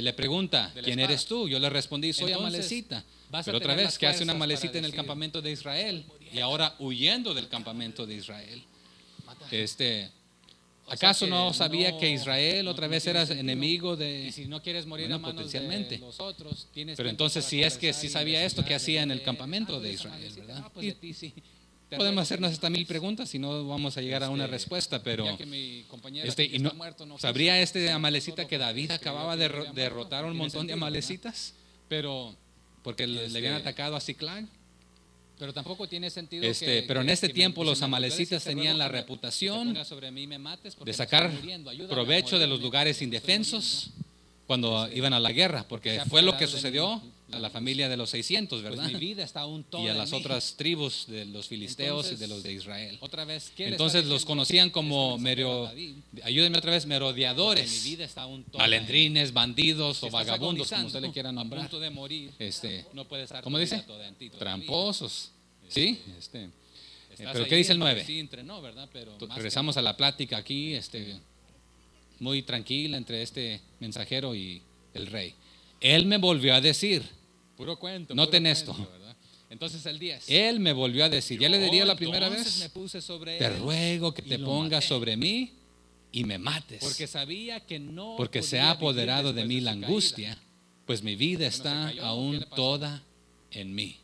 Le pregunta, de la ¿quién espada. eres tú? Yo le respondí, soy Entonces, amalecita. vas a Pero otra tener vez, las ¿qué hace un fuerzas amalecita para en el decir, campamento de Israel? Y ahora huyendo del campamento de Israel. ¿Acaso no sabía que Israel otra vez era enemigo de... Y si no quieres morir Bueno, a manos potencialmente. de los otros, tienes Pero tiempo entonces, para si es que conversar sí y sabía esto, ¿qué investigar hacía de en el dónde campamento eres. de Ah, Israel, pues, verdad? pues Y de ti sí. Te podemos ruego hacernos que hasta me mil mates. preguntas y no vamos a llegar a una respuesta, pero... Ya que mi compañero Este, aquí y que no, está muerto, no ¿sabría quiso, este solo amalecita porque que David escribió acababa que de yo había muerto? derrotar a un Tiene montón de sentido, ¿verdad? amalecitas? Pero Porque le habían atacado a Ciclag. tampoco tiene sentido Pero en este tiempo los si me volvió a decir, amalecitas te ruego tenían la que me- que te reputación pongas sobre mí y me mates porque de me estoy sacar muriendo. Ayúdame a provecho de los morirme lugares porque me estoy indefensos muriendo. cuando iban a la guerra, porque se fue lo que apoderado de sucedió mí a la familia de los 600, Pues ¿verdad? mi vida está aún toda Y a en las mí. otras tribus de los filisteos y Entonces, de los de Israel. Otra vez, ¿qué le Entonces está los diciendo conocían como este mensajero a David? ayúdenme otra vez, Porque mi merodeadores, vida está aún toda alendrines, bandidos Si o estás vagabundos, como agonizando, usted le quiera a nombrar. punto de morir, no puedes estar ¿Cómo tu dice? vida toda en ti todavía. Tramposos. ¿Sí? Estás Pero ahí ¿qué dice el entre 9? sí, entre no, ¿verdad? Pero más Regresamos que a la plática aquí, muy tranquila entre este mensajero y el rey. Él me volvió a decir, puro cuento. noten puro esto. cuento, ¿verdad? Entonces el 10. Él me volvió a decir, ya le diría la primera Entonces me vez, puse sobre te él ruego que y te lo pongas maté. sobre mí y me mates, Porque sabía que no porque se podía ha vivir apoderado de después mí su la caída. angustia, pues mi vida ¿se está cayó o qué aún le pasó? toda en mí.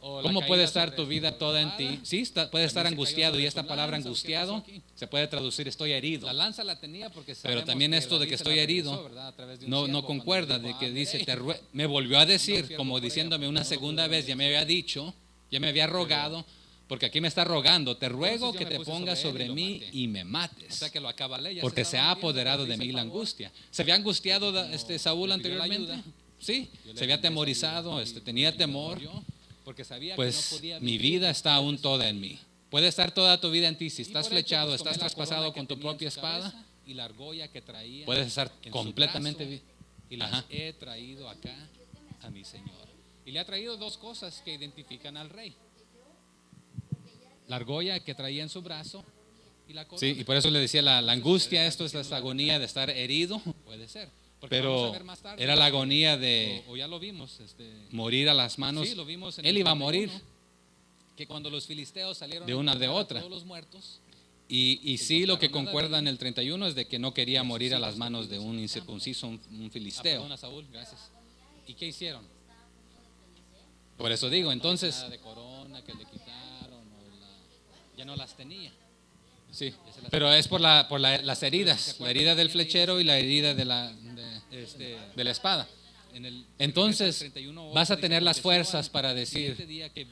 O la ¿Cómo caída puede estar sobre tu vida su toda en espada. ti? Sí, puede estar También se cayó angustiado sobre y su esta palabra lanza, ¿o qué pasó angustiado aquí? se puede traducir estoy herido. La lanza la tenía porque Pero sabemos también que esto de David que se la estoy regresó, herido ¿verdad? A través de un no siervo cuando concuerda dijo, de que "Ah, dice, veré". me volvió a decir, pierdo como por ella, diciéndome porque una no lo segunda puedo vez, ya me había dicho, ya me había rogado, porque aquí me está rogando, te ruego yo que me te puse pongas sobre él sobre y lo mí maté. y me O mates. sea que lo acabalé, ya Porque se se estaba ha muriendo, apoderado pero de hice mí el la favor. angustia. ¿Se había angustiado Saúl le pidió la anteriormente? ayuda. Sí, Yo le se había brindé esa atemorizado, ayuda y tenía me temor. murió, porque sabía que no Pues podía mi vivir vida está aún toda en mí. Puede estar toda tu vida en ti. Si Y estás por hecho, flechado, pues, tomé estás la traspasado corona que con tu tenía en propia su espada, cabeza y la argolla que traía puedes estar en su completamente brazo, y las Ajá. he traído acá a mi Señor. Y le ha traído dos cosas que identifican al rey. La argolla que traía en su brazo y la corona. Sí, y por eso le decía la angustia, esto es esta agonía de estar herido, Puede ser. Porque vamos pero a ver más tarde, era la agonía de o ya lo vimos. morir a las manos. Sí, lo vimos en Él el iba a 31, morir. que cuando los filisteos salieron De una a de matar a otra. todos los muertos, Y sí, lo que encontraron a concuerda en David el 31 es de que no quería y a sus morir a hijos las manos de perdidos un en el incircunciso, un perdón, filisteo. a Saúl, gracias. ¿Y qué hicieron? Por eso digo, entonces, Nada de corona que le quitaron, ya no las tenía. sí, pero es por las heridas, la herida del flechero y la herida de la espada. Entonces, vas a tener las fuerzas para decir,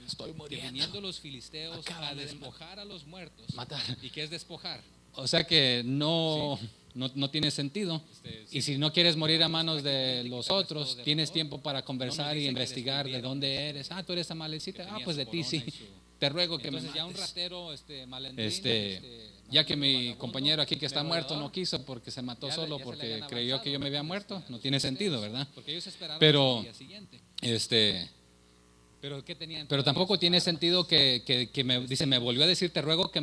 estoy muriendo. Que viniendo los filisteos a despojar a los muertos. matar. ¿Y qué es despojar? O sea que no tiene sentido. sí. Y si no quieres morir a manos de los otros, tienes tiempo para conversar y dice que investigar de descubrieron dónde eres. Ah, tú eres amalecita. Ah, tenía pues su de ti sí. corona y su- Te ruego que Entonces me ya un mates. ratero malandrín, Ya que mi vagabundo, compañero aquí que está muerto merodeador, no quiso porque se mató ya solo se le porque habían creyó que yo me había avanzado, muerto, no tiene sentido, ¿verdad? Porque ellos esperaron Pero, hasta el día siguiente. Pero ¿qué tenían? Pero tampoco tiene Todavía sentido que me dice, me volvió a decir, te ruego que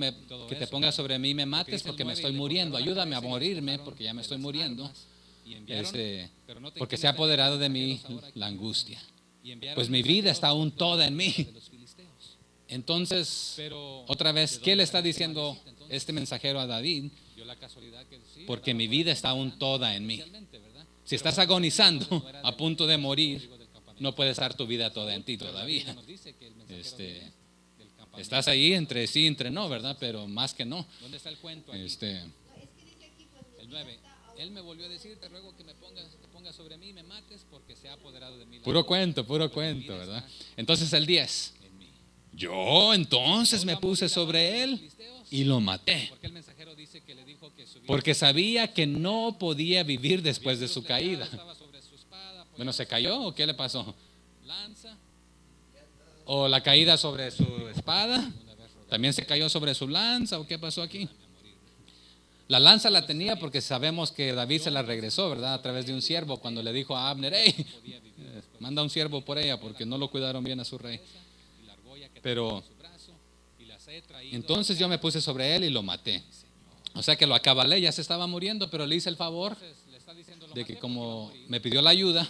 te eso. pongas sobre mí y me mates dice el porque me 9, estoy y le muriendo, cortaron la ayúdame a cabeza y le morirme despojaron porque ya me de estoy las muriendo, armas, y enviaron, pero noten porque quién se ha está apoderado de mí mensajeros ahora aquí. la angustia. Y enviaron Pues mi vida mensajeros está aún contra toda en mí. de los filisteos. Entonces, Pero, otra ¿de vez, dónde ¿qué le está salió diciendo Amalecita, entonces? este mensajero a David? Dio la casualidad que sí, Porque ¿verdad? mi vida está aún toda en mí. Especialmente, ¿verdad? Si Pero estás bueno, agonizando, no era a punto de morir, del campamento. no puede estar tu vida toda en ti Pero la todavía. Biblia nos dice que el mensajero del campamento. Estás ahí entre sí, entre no, ¿verdad? Pero más que no. ¿Dónde está el cuento aquí? El 9. Él me volvió a decir, te ruego que te pongas sobre mí y me mates porque se ha apoderado de mí. la Puro angustia, cuento, pues mi vida ¿verdad? está Entonces el 10. en mí. Yo entonces me ¿Vamos a puse morir a sobre manos de los él filisteos? y lo maté. Porque el mensajero dice que le dijo que su vida Porque sabía que no podía vivir después de su caída. estaba sobre su espada, Bueno, ¿se cayó o qué le pasó? lanza. ¿O la caída sobre su espada? A ver. ¿También se cayó sobre su lanza o qué pasó aquí? La lanza la tenía porque sabemos que David se la regresó, ¿verdad? A través de un siervo cuando le dijo a Abner, hey, manda un siervo por ella porque no lo cuidaron bien a su rey. Pero entonces yo me puse sobre él y lo maté. O sea que lo acabalé, ya se estaba muriendo, pero le hice el favor de que como me pidió la ayuda,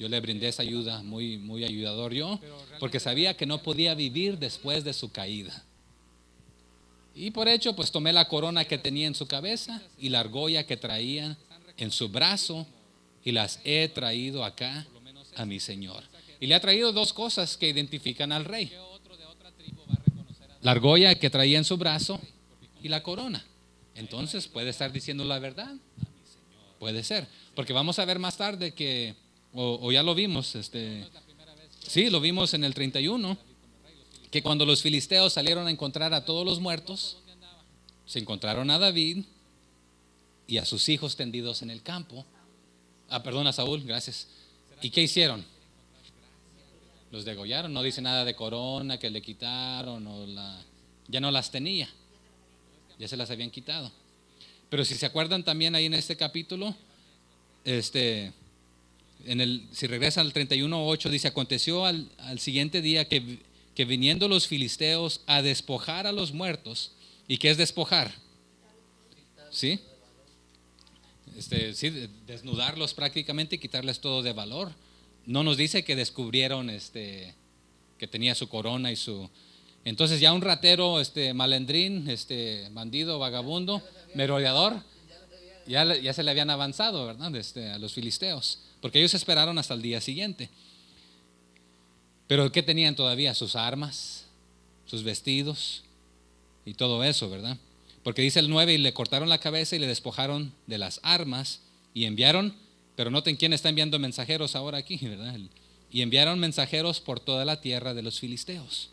yo le brindé esa ayuda, muy ayudador yo, porque sabía que no podía vivir después de su caída. Y por hecho, pues tomé la corona que tenía en su cabeza y la argolla que traía en su brazo y las he traído acá a mi Señor. Y le ha traído dos cosas que identifican al rey: la argolla que traía en su brazo y la corona. Entonces, ¿puede estar diciendo la verdad? Puede ser, porque vamos a ver más tarde que, o ya lo vimos, sí, lo vimos en el 31, que cuando los filisteos salieron a encontrar a todos los muertos, se encontraron a David y a sus hijos tendidos en el campo. Perdón, a Saúl, gracias. ¿Y qué hicieron? Los degollaron. No dice nada de corona que le quitaron ya no las tenía, ya se las habían quitado. Pero si se acuerdan también ahí en este capítulo, si regresa al 31:8, dice: aconteció al siguiente día que viniendo los filisteos a despojar a los muertos. ¿Y qué es despojar? ¿Sí? Sí, desnudarlos prácticamente y quitarles todo de valor. No nos dice que descubrieron que tenía su corona y su... Entonces ya un ratero, malendrín, bandido, vagabundo, merodeador, ya se le habían avanzado, ¿verdad? A los filisteos, porque ellos esperaron hasta el día siguiente. Pero ¿qué tenían todavía? Sus armas, sus vestidos y todo eso, ¿verdad? Porque dice el 9: y le cortaron la cabeza y le despojaron de las armas y enviaron, pero noten quién está enviando mensajeros ahora aquí, ¿verdad? Y enviaron mensajeros por toda la tierra de los filisteos.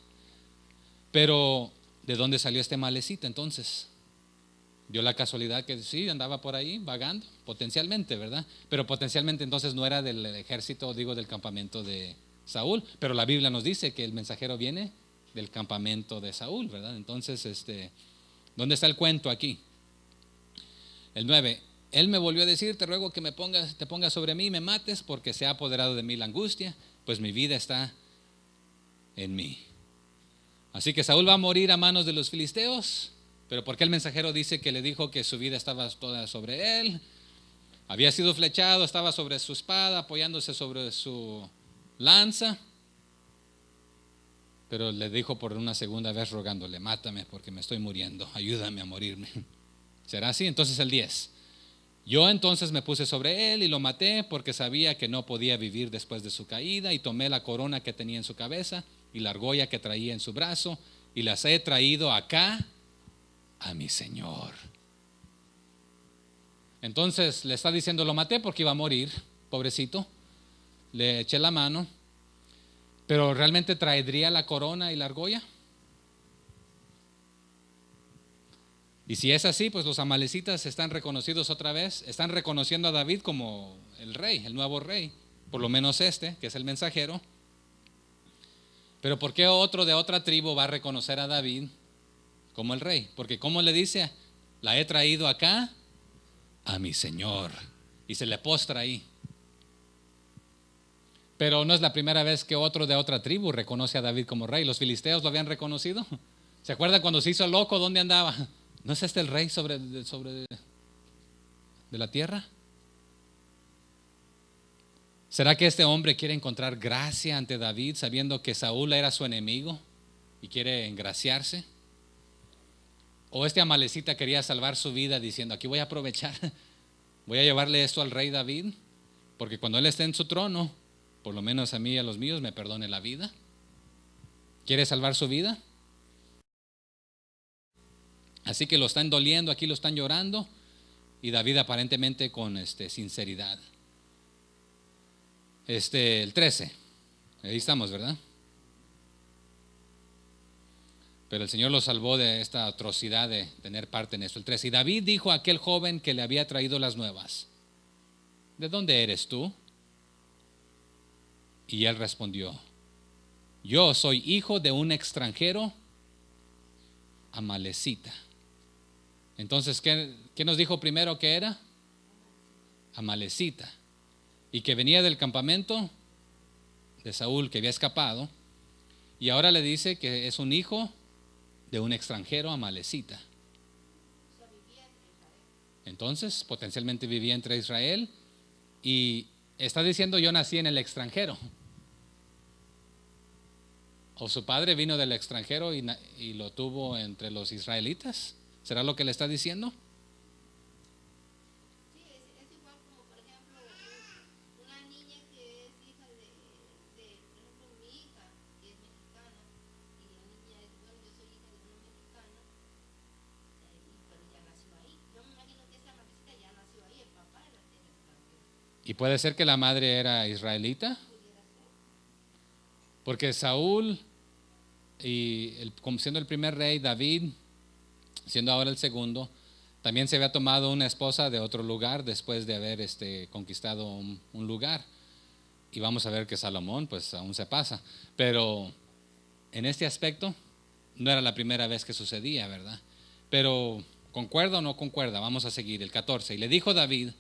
Pero ¿de dónde salió este malecita entonces? Dio la casualidad que sí, andaba por ahí vagando, potencialmente, ¿verdad? Pero potencialmente entonces no era del ejército, digo, del campamento de Saúl. Pero la Biblia nos dice que el mensajero viene del campamento de Saúl, ¿verdad? Entonces, ¿dónde está el cuento aquí? El 9: él me volvió a decir: te ruego que te pongas sobre mí y me mates, porque se ha apoderado de mí la angustia, pues mi vida está en mí. Así que Saúl va a morir a manos de los filisteos. Pero ¿por qué el mensajero dice que le dijo que su vida estaba toda sobre él? Había sido flechado, estaba sobre su espada, apoyándose sobre su lanza. Pero le dijo por una segunda vez rogándole: mátame porque me estoy muriendo, ayúdame a morirme. ¿Será así? Entonces el 10: yo entonces me puse sobre él y lo maté, porque sabía que no podía vivir después de su caída, y tomé la corona que tenía en su cabeza y la argolla que traía en su brazo y las he traído acá a mi Señor. Entonces le está diciendo: lo maté porque iba a morir, pobrecito, le eché la mano. Pero ¿realmente traería la corona y la argolla? Y si es así, pues los amalecitas están reconocidos otra vez, están reconociendo a David como el rey, el nuevo rey, por lo menos que es el mensajero. Pero ¿por qué otro de otra tribu va a reconocer a David como el rey? Porque ¿cómo le dice? La he traído acá a mi Señor, y se le postra ahí. Pero no es la primera vez que otro de otra tribu reconoce a David como rey. Los filisteos lo habían reconocido. ¿Se acuerdan cuando se hizo loco? ¿Dónde andaba? ¿No es el rey sobre de la tierra? ¿Será que este hombre quiere encontrar gracia ante David, sabiendo que Saúl era su enemigo y quiere engraciarse? ¿O este amalecita quería salvar su vida diciendo: aquí voy a aprovechar, voy a llevarle esto al rey David, porque cuando él esté en su trono, por lo menos a mí y a los míos me perdone la vida? ¿Quiere salvar su vida? Así que lo están doliendo, aquí lo están llorando, y David aparentemente con sinceridad. El 13, ahí estamos, ¿verdad? Pero el Señor lo salvó de esta atrocidad de tener parte en esto. El 13: y David dijo a aquel joven que le había traído las nuevas: ¿de dónde eres tú? Y él respondió: yo soy hijo de un extranjero amalecita. Entonces, ¿qué nos dijo primero que era? Amalecita. Y que venía del campamento de Saúl, que había escapado. Y ahora le dice que es un hijo de un extranjero amalecita. Entonces, potencialmente vivía entre Israel. Y está diciendo, yo nací en el extranjero. O su padre vino del extranjero y lo tuvo entre los israelitas. ¿Será lo que le está diciendo? Sí, es igual como, por ejemplo, una niña que es hija por ejemplo, mi hija, que es mexicana, y la niña es, bueno, yo soy hija de una mexicana, pero ya nació ahí. Yo me imagino que esa madrecita ya nació ahí, el papá era el extranjero. Y puede ser que la madre era israelita. Porque Saúl, como siendo el primer rey, David, siendo ahora el segundo, también se había tomado una esposa de otro lugar después de haber conquistado un lugar. Y vamos a ver que Salomón pues aún se pasa. Pero en este aspecto no era la primera vez que sucedía, ¿verdad? Pero ¿concuerda o no concuerda? Vamos a seguir el 14. Y le dijo David,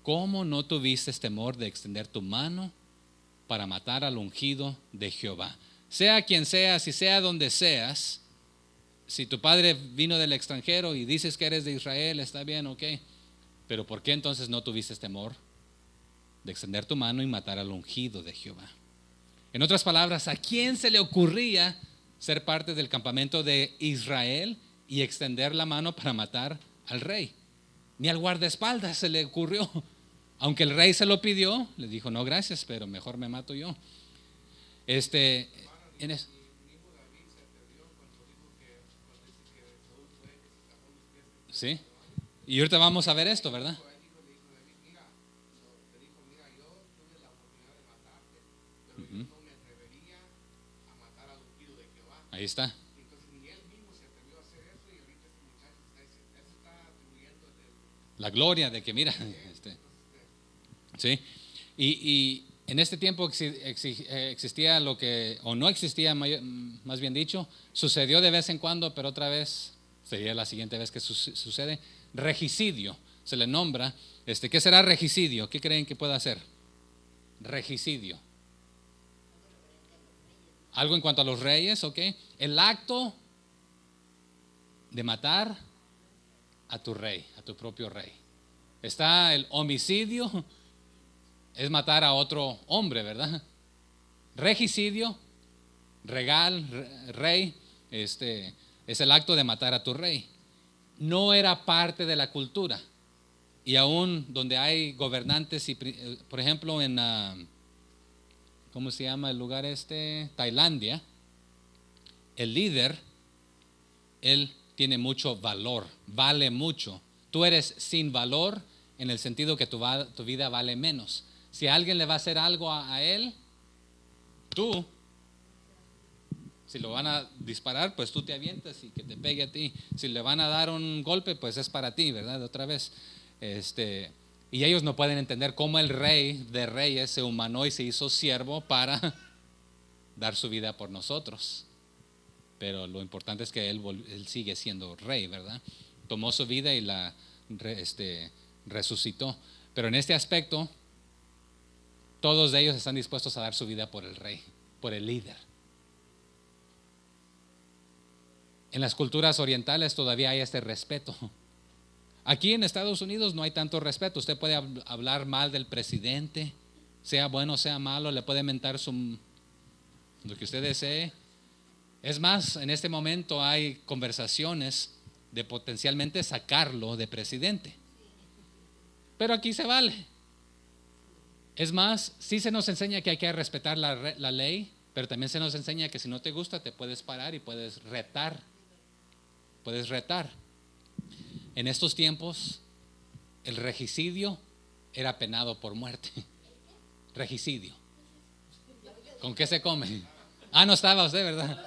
¿cómo no tuviste temor de extender tu mano para matar al ungido de Jehová? Sea quien seas y sea donde seas, si tu padre vino del extranjero y dices que eres de Israel, está bien, ok, pero ¿por qué entonces no tuviste temor de extender tu mano y matar al ungido de Jehová? En otras palabras, ¿a quién se le ocurría ser parte del campamento de Israel y extender la mano para matar al rey? Ni al guardaespaldas se le ocurrió. Aunque el rey se lo pidió, le dijo, no gracias, pero mejor me mato yo. Sí. Y ahorita vamos a ver esto, ¿verdad? Uh-huh. Ahí está. La gloria de que mira, sí. Y en este tiempo existía lo que, o no existía, más bien dicho, sucedió de vez en cuando, pero otra vez sería la siguiente vez que sucede, regicidio, se le nombra. ¿Qué será regicidio? ¿Qué creen que pueda hacer? Regicidio. Algo en cuanto a los reyes, ¿ok? El acto de matar a tu rey, a tu propio rey. Está el homicidio, es matar a otro hombre, ¿verdad? Regicidio, rey, es el acto de matar a tu rey. No era parte de la cultura. Y aún donde hay gobernantes, por ejemplo en, ¿cómo se llama el lugar Tailandia, el líder, él tiene mucho valor, vale mucho. Tú eres sin valor en el sentido que tu vida vale menos. Si alguien le va a hacer algo a él, tú, si lo van a disparar, pues tú te avientas y que te pegue a ti. Si le van a dar un golpe, pues es para ti, ¿verdad? Otra vez. Y ellos no pueden entender cómo el rey de reyes se humanó y se hizo siervo para dar su vida por nosotros. Pero lo importante es que él sigue siendo rey, ¿verdad? Tomó su vida y la resucitó. Pero en este aspecto, todos de ellos están dispuestos a dar su vida por el rey, por el líder. En las culturas orientales todavía hay este respeto. Aquí en Estados Unidos no hay tanto respeto. Usted puede hablar mal del presidente, sea bueno, sea malo, le puede mentar lo que usted desee. Es más, en este momento hay conversaciones de potencialmente sacarlo de presidente. Pero aquí se vale. Es más, sí se nos enseña que hay que respetar la ley, pero también se nos enseña que si no te gusta te puedes parar y puedes retar. Puedes retar. En estos tiempos, el regicidio era penado por muerte. Regicidio. ¿Con qué se come? Ah, no estaba usted, ¿verdad?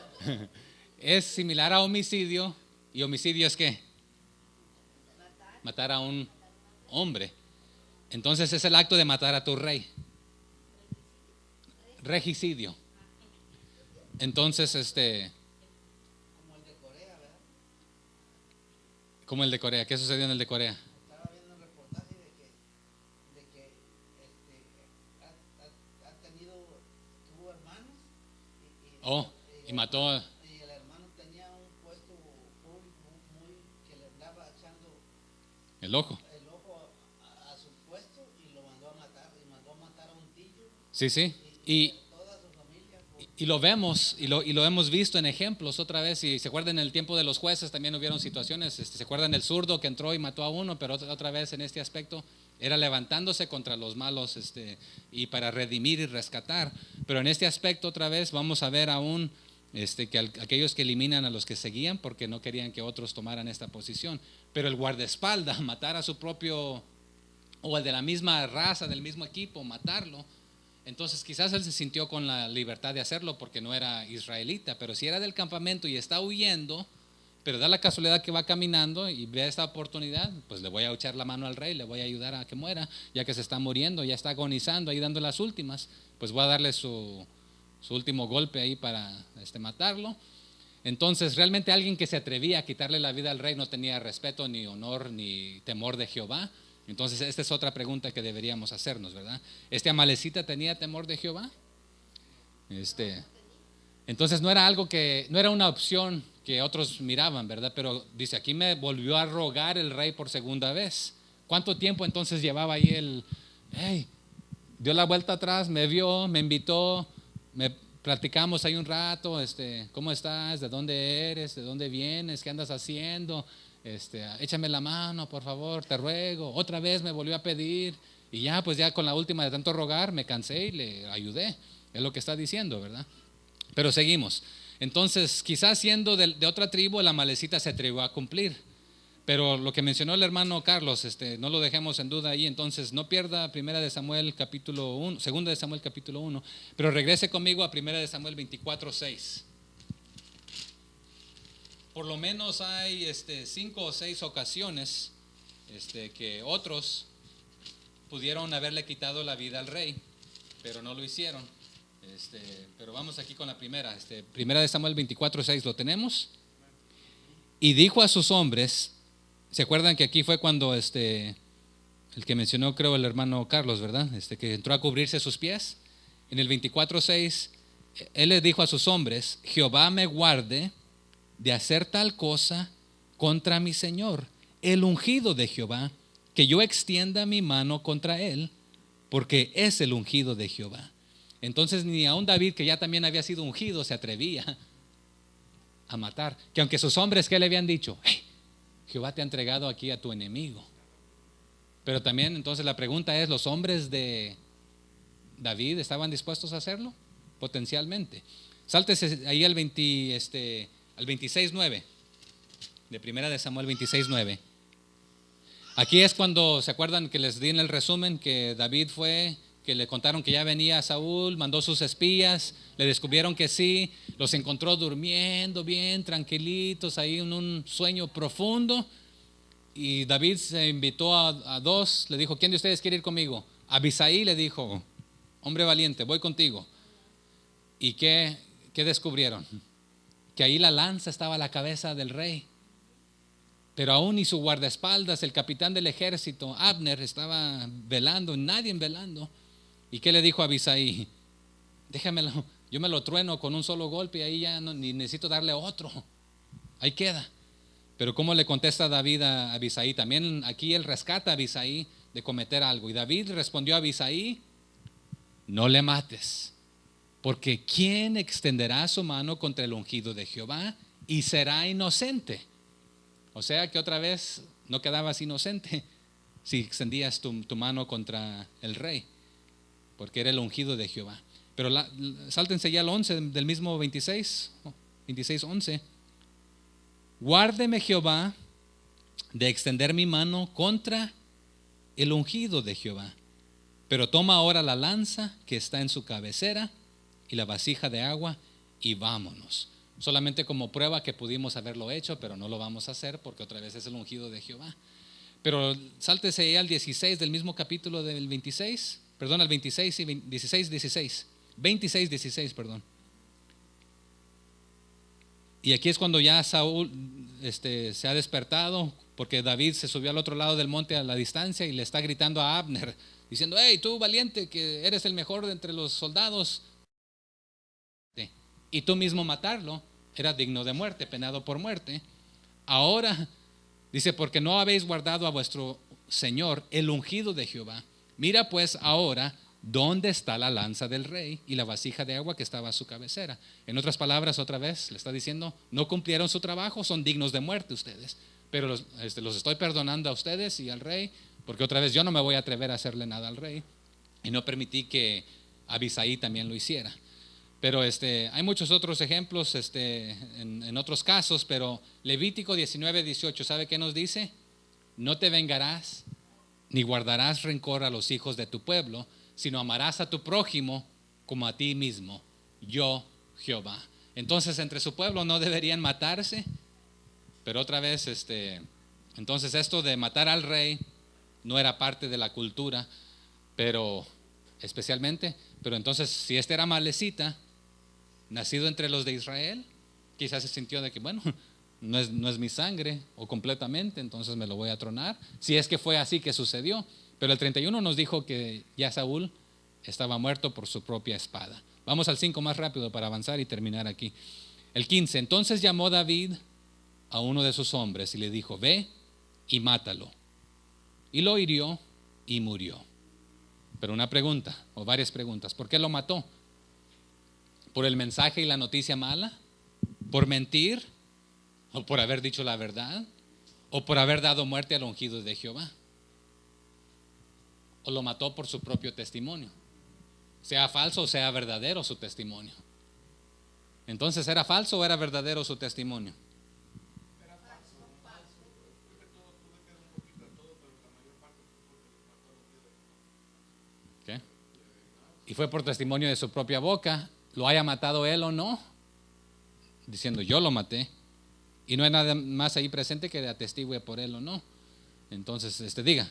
Es similar a homicidio. ¿Y homicidio es qué? Matar a un hombre. Entonces es el acto de matar a tu rey. Regicidio. Entonces, Como el de Corea. ¿Qué sucedió en el de Corea? Estaba viendo un reportaje de que ha tenido, tuvo hermanos Oh, y mató. y el hermano tenía un puesto público muy que le andaba echando El ojo. el ojo a su puesto y lo mandó a matar, y mandó a matar a un tío Sí, sí. y toda su familia. Y lo vemos, y lo hemos visto en ejemplos otra vez. Y se acuerdan en el tiempo de los jueces también hubieron situaciones. Se acuerdan del zurdo que entró y mató a uno, pero otra vez en este aspecto era levantándose contra los malos y para redimir y rescatar. Pero en este aspecto otra vez vamos a ver aún que aquellos que eliminan a los que seguían porque no querían que otros tomaran esta posición. Pero el guardaespaldas, matar a su propio, o el de la misma raza, del mismo equipo, matarlo. Entonces quizás él se sintió con la libertad de hacerlo porque no era israelita, pero si era del campamento y está huyendo, pero da la casualidad que va caminando y ve esta oportunidad, pues le voy a echar la mano al rey, le voy a ayudar a que muera, ya que se está muriendo, ya está agonizando, ahí dando las últimas, pues voy a darle su último golpe ahí para matarlo. Entonces realmente alguien que se atrevía a quitarle la vida al rey no tenía respeto, ni honor, ni temor de Jehová. Entonces esta es otra pregunta que deberíamos hacernos, ¿verdad? ¿Este amalecita tenía temor de Jehová? Entonces no era algo que, no era una opción que otros miraban, ¿verdad? Pero dice, aquí me volvió a rogar el rey por segunda vez. ¿Cuánto tiempo entonces llevaba ahí él? Hey, dio la vuelta atrás, me vio, me invitó, platicamos ahí un rato, ¿cómo estás? ¿De dónde eres? ¿De dónde vienes? ¿Qué andas haciendo? Échame la mano, por favor, te ruego. Otra vez me volvió a pedir y ya, pues ya con la última de tanto rogar me cansé y le ayudé. Es lo que está diciendo, ¿verdad? Pero seguimos. Entonces, quizás siendo de otra tribu, el amalecita se atrevió a cumplir. Pero lo que mencionó el hermano Carlos, no lo dejemos en duda ahí. Entonces, no pierda Primera de Samuel capítulo 1, Segunda de Samuel capítulo 1, pero regrese conmigo a Primera de Samuel 24:6. Por lo menos hay 5 o 6 ocasiones que otros pudieron haberle quitado la vida al rey, pero no lo hicieron. Pero vamos aquí con la primera. Primera de Samuel 24:6, ¿lo tenemos? Y dijo a sus hombres, ¿se acuerdan que aquí fue cuando el que mencionó, creo, el hermano Carlos, ¿verdad? Que entró a cubrirse sus pies. En el 24:6, él le dijo a sus hombres, Jehová me guarde de hacer tal cosa contra mi Señor, el ungido de Jehová, que yo extienda mi mano contra él, porque es el ungido de Jehová. Entonces ni aun David, que ya también había sido ungido, se atrevía a matar. Que aunque sus hombres, ¿qué le habían dicho? Hey, Jehová te ha entregado aquí a tu enemigo. Pero también entonces la pregunta es, ¿los hombres de David estaban dispuestos a hacerlo? Potencialmente. Sáltese ahí al 26:9 de Primera de Samuel 26:9. Aquí es cuando, ¿se acuerdan que les di en el resumen que David fue, que le contaron que ya venía Saúl, mandó sus espías, le descubrieron que sí, los encontró durmiendo bien tranquilitos ahí en un sueño profundo, y David se invitó a dos, le dijo, ¿quién de ustedes quiere ir conmigo? Abisai le dijo, hombre valiente, voy contigo. ¿Y qué descubrieron? Que ahí la lanza estaba a la cabeza del rey. Pero aún y su guardaespaldas, el capitán del ejército, Abner, estaba velando, nadie velando. ¿Y qué le dijo a Abisai? Déjamelo, yo me lo trueno con un solo golpe y ahí ya no, ni necesito darle otro. Ahí queda. Pero ¿cómo le contesta David a Abisai? También aquí él rescata a Abisai de cometer algo. Y David respondió a Abisai, no le mates, porque ¿quién extenderá su mano contra el ungido de Jehová y será inocente? O sea que otra vez no quedabas inocente si extendías tu mano contra el rey, porque era el ungido de Jehová. Pero sáltense ya al 11 del mismo 26:11. Guárdeme Jehová de extender mi mano contra el ungido de Jehová. Pero toma ahora la lanza que está en su cabecera y la vasija de agua y vámonos. Solamente como prueba que pudimos haberlo hecho, pero no lo vamos a hacer porque otra vez es el ungido de Jehová. Pero sáltese ahí al 16 del mismo capítulo del 26, perdón, al 26 y 26:16, perdón. Y aquí es cuando ya se ha despertado porque David se subió al otro lado del monte a la distancia y le está gritando a Abner, diciendo: hey, tú valiente, que eres el mejor de entre los soldados, y tú mismo matarlo era digno de muerte, penado por muerte. Ahora dice: porque no habéis guardado a vuestro Señor, el ungido de Jehová. Mira pues ahora dónde está la lanza del rey y la vasija de agua que estaba a su cabecera. En otras palabras, otra vez le está diciendo: no cumplieron su trabajo, son dignos de muerte ustedes, pero los estoy perdonando a ustedes y al rey, porque otra vez yo no me voy a atrever a hacerle nada al rey, y no permití que Abisaí también lo hiciera. Pero hay muchos otros ejemplos en otros casos, pero Levítico 19:18, ¿sabe qué nos dice? No te vengarás ni guardarás rencor a los hijos de tu pueblo, sino amarás a tu prójimo como a ti mismo, yo Jehová. Entonces entre su pueblo no deberían matarse, pero otra vez entonces esto de matar al rey no era parte de la cultura, pero especialmente, pero entonces si era amalecita, nacido entre los de Israel, quizás se sintió de que bueno, no es mi sangre o completamente, entonces me lo voy a tronar, si es que fue así que sucedió. Pero el 31 nos dijo que ya Saúl estaba muerto por su propia espada. Vamos al 5 más rápido para avanzar y terminar aquí. El 15, entonces llamó David a uno de sus hombres y le dijo: ve y mátalo. Y lo hirió y murió. Pero una pregunta, o varias preguntas: ¿por qué lo mató? ¿Por el mensaje y la noticia mala? ¿Por mentir? ¿O por haber dicho la verdad? ¿O por haber dado muerte al ungido de Jehová? ¿O lo mató por su propio testimonio? Sea falso o sea verdadero su testimonio. Entonces, ¿era falso o era verdadero su testimonio? ¿Qué? Y fue por testimonio de su propia boca, lo haya matado él o no, diciendo: yo lo maté, y no hay nada más ahí presente que atestigue por él o no. Entonces diga.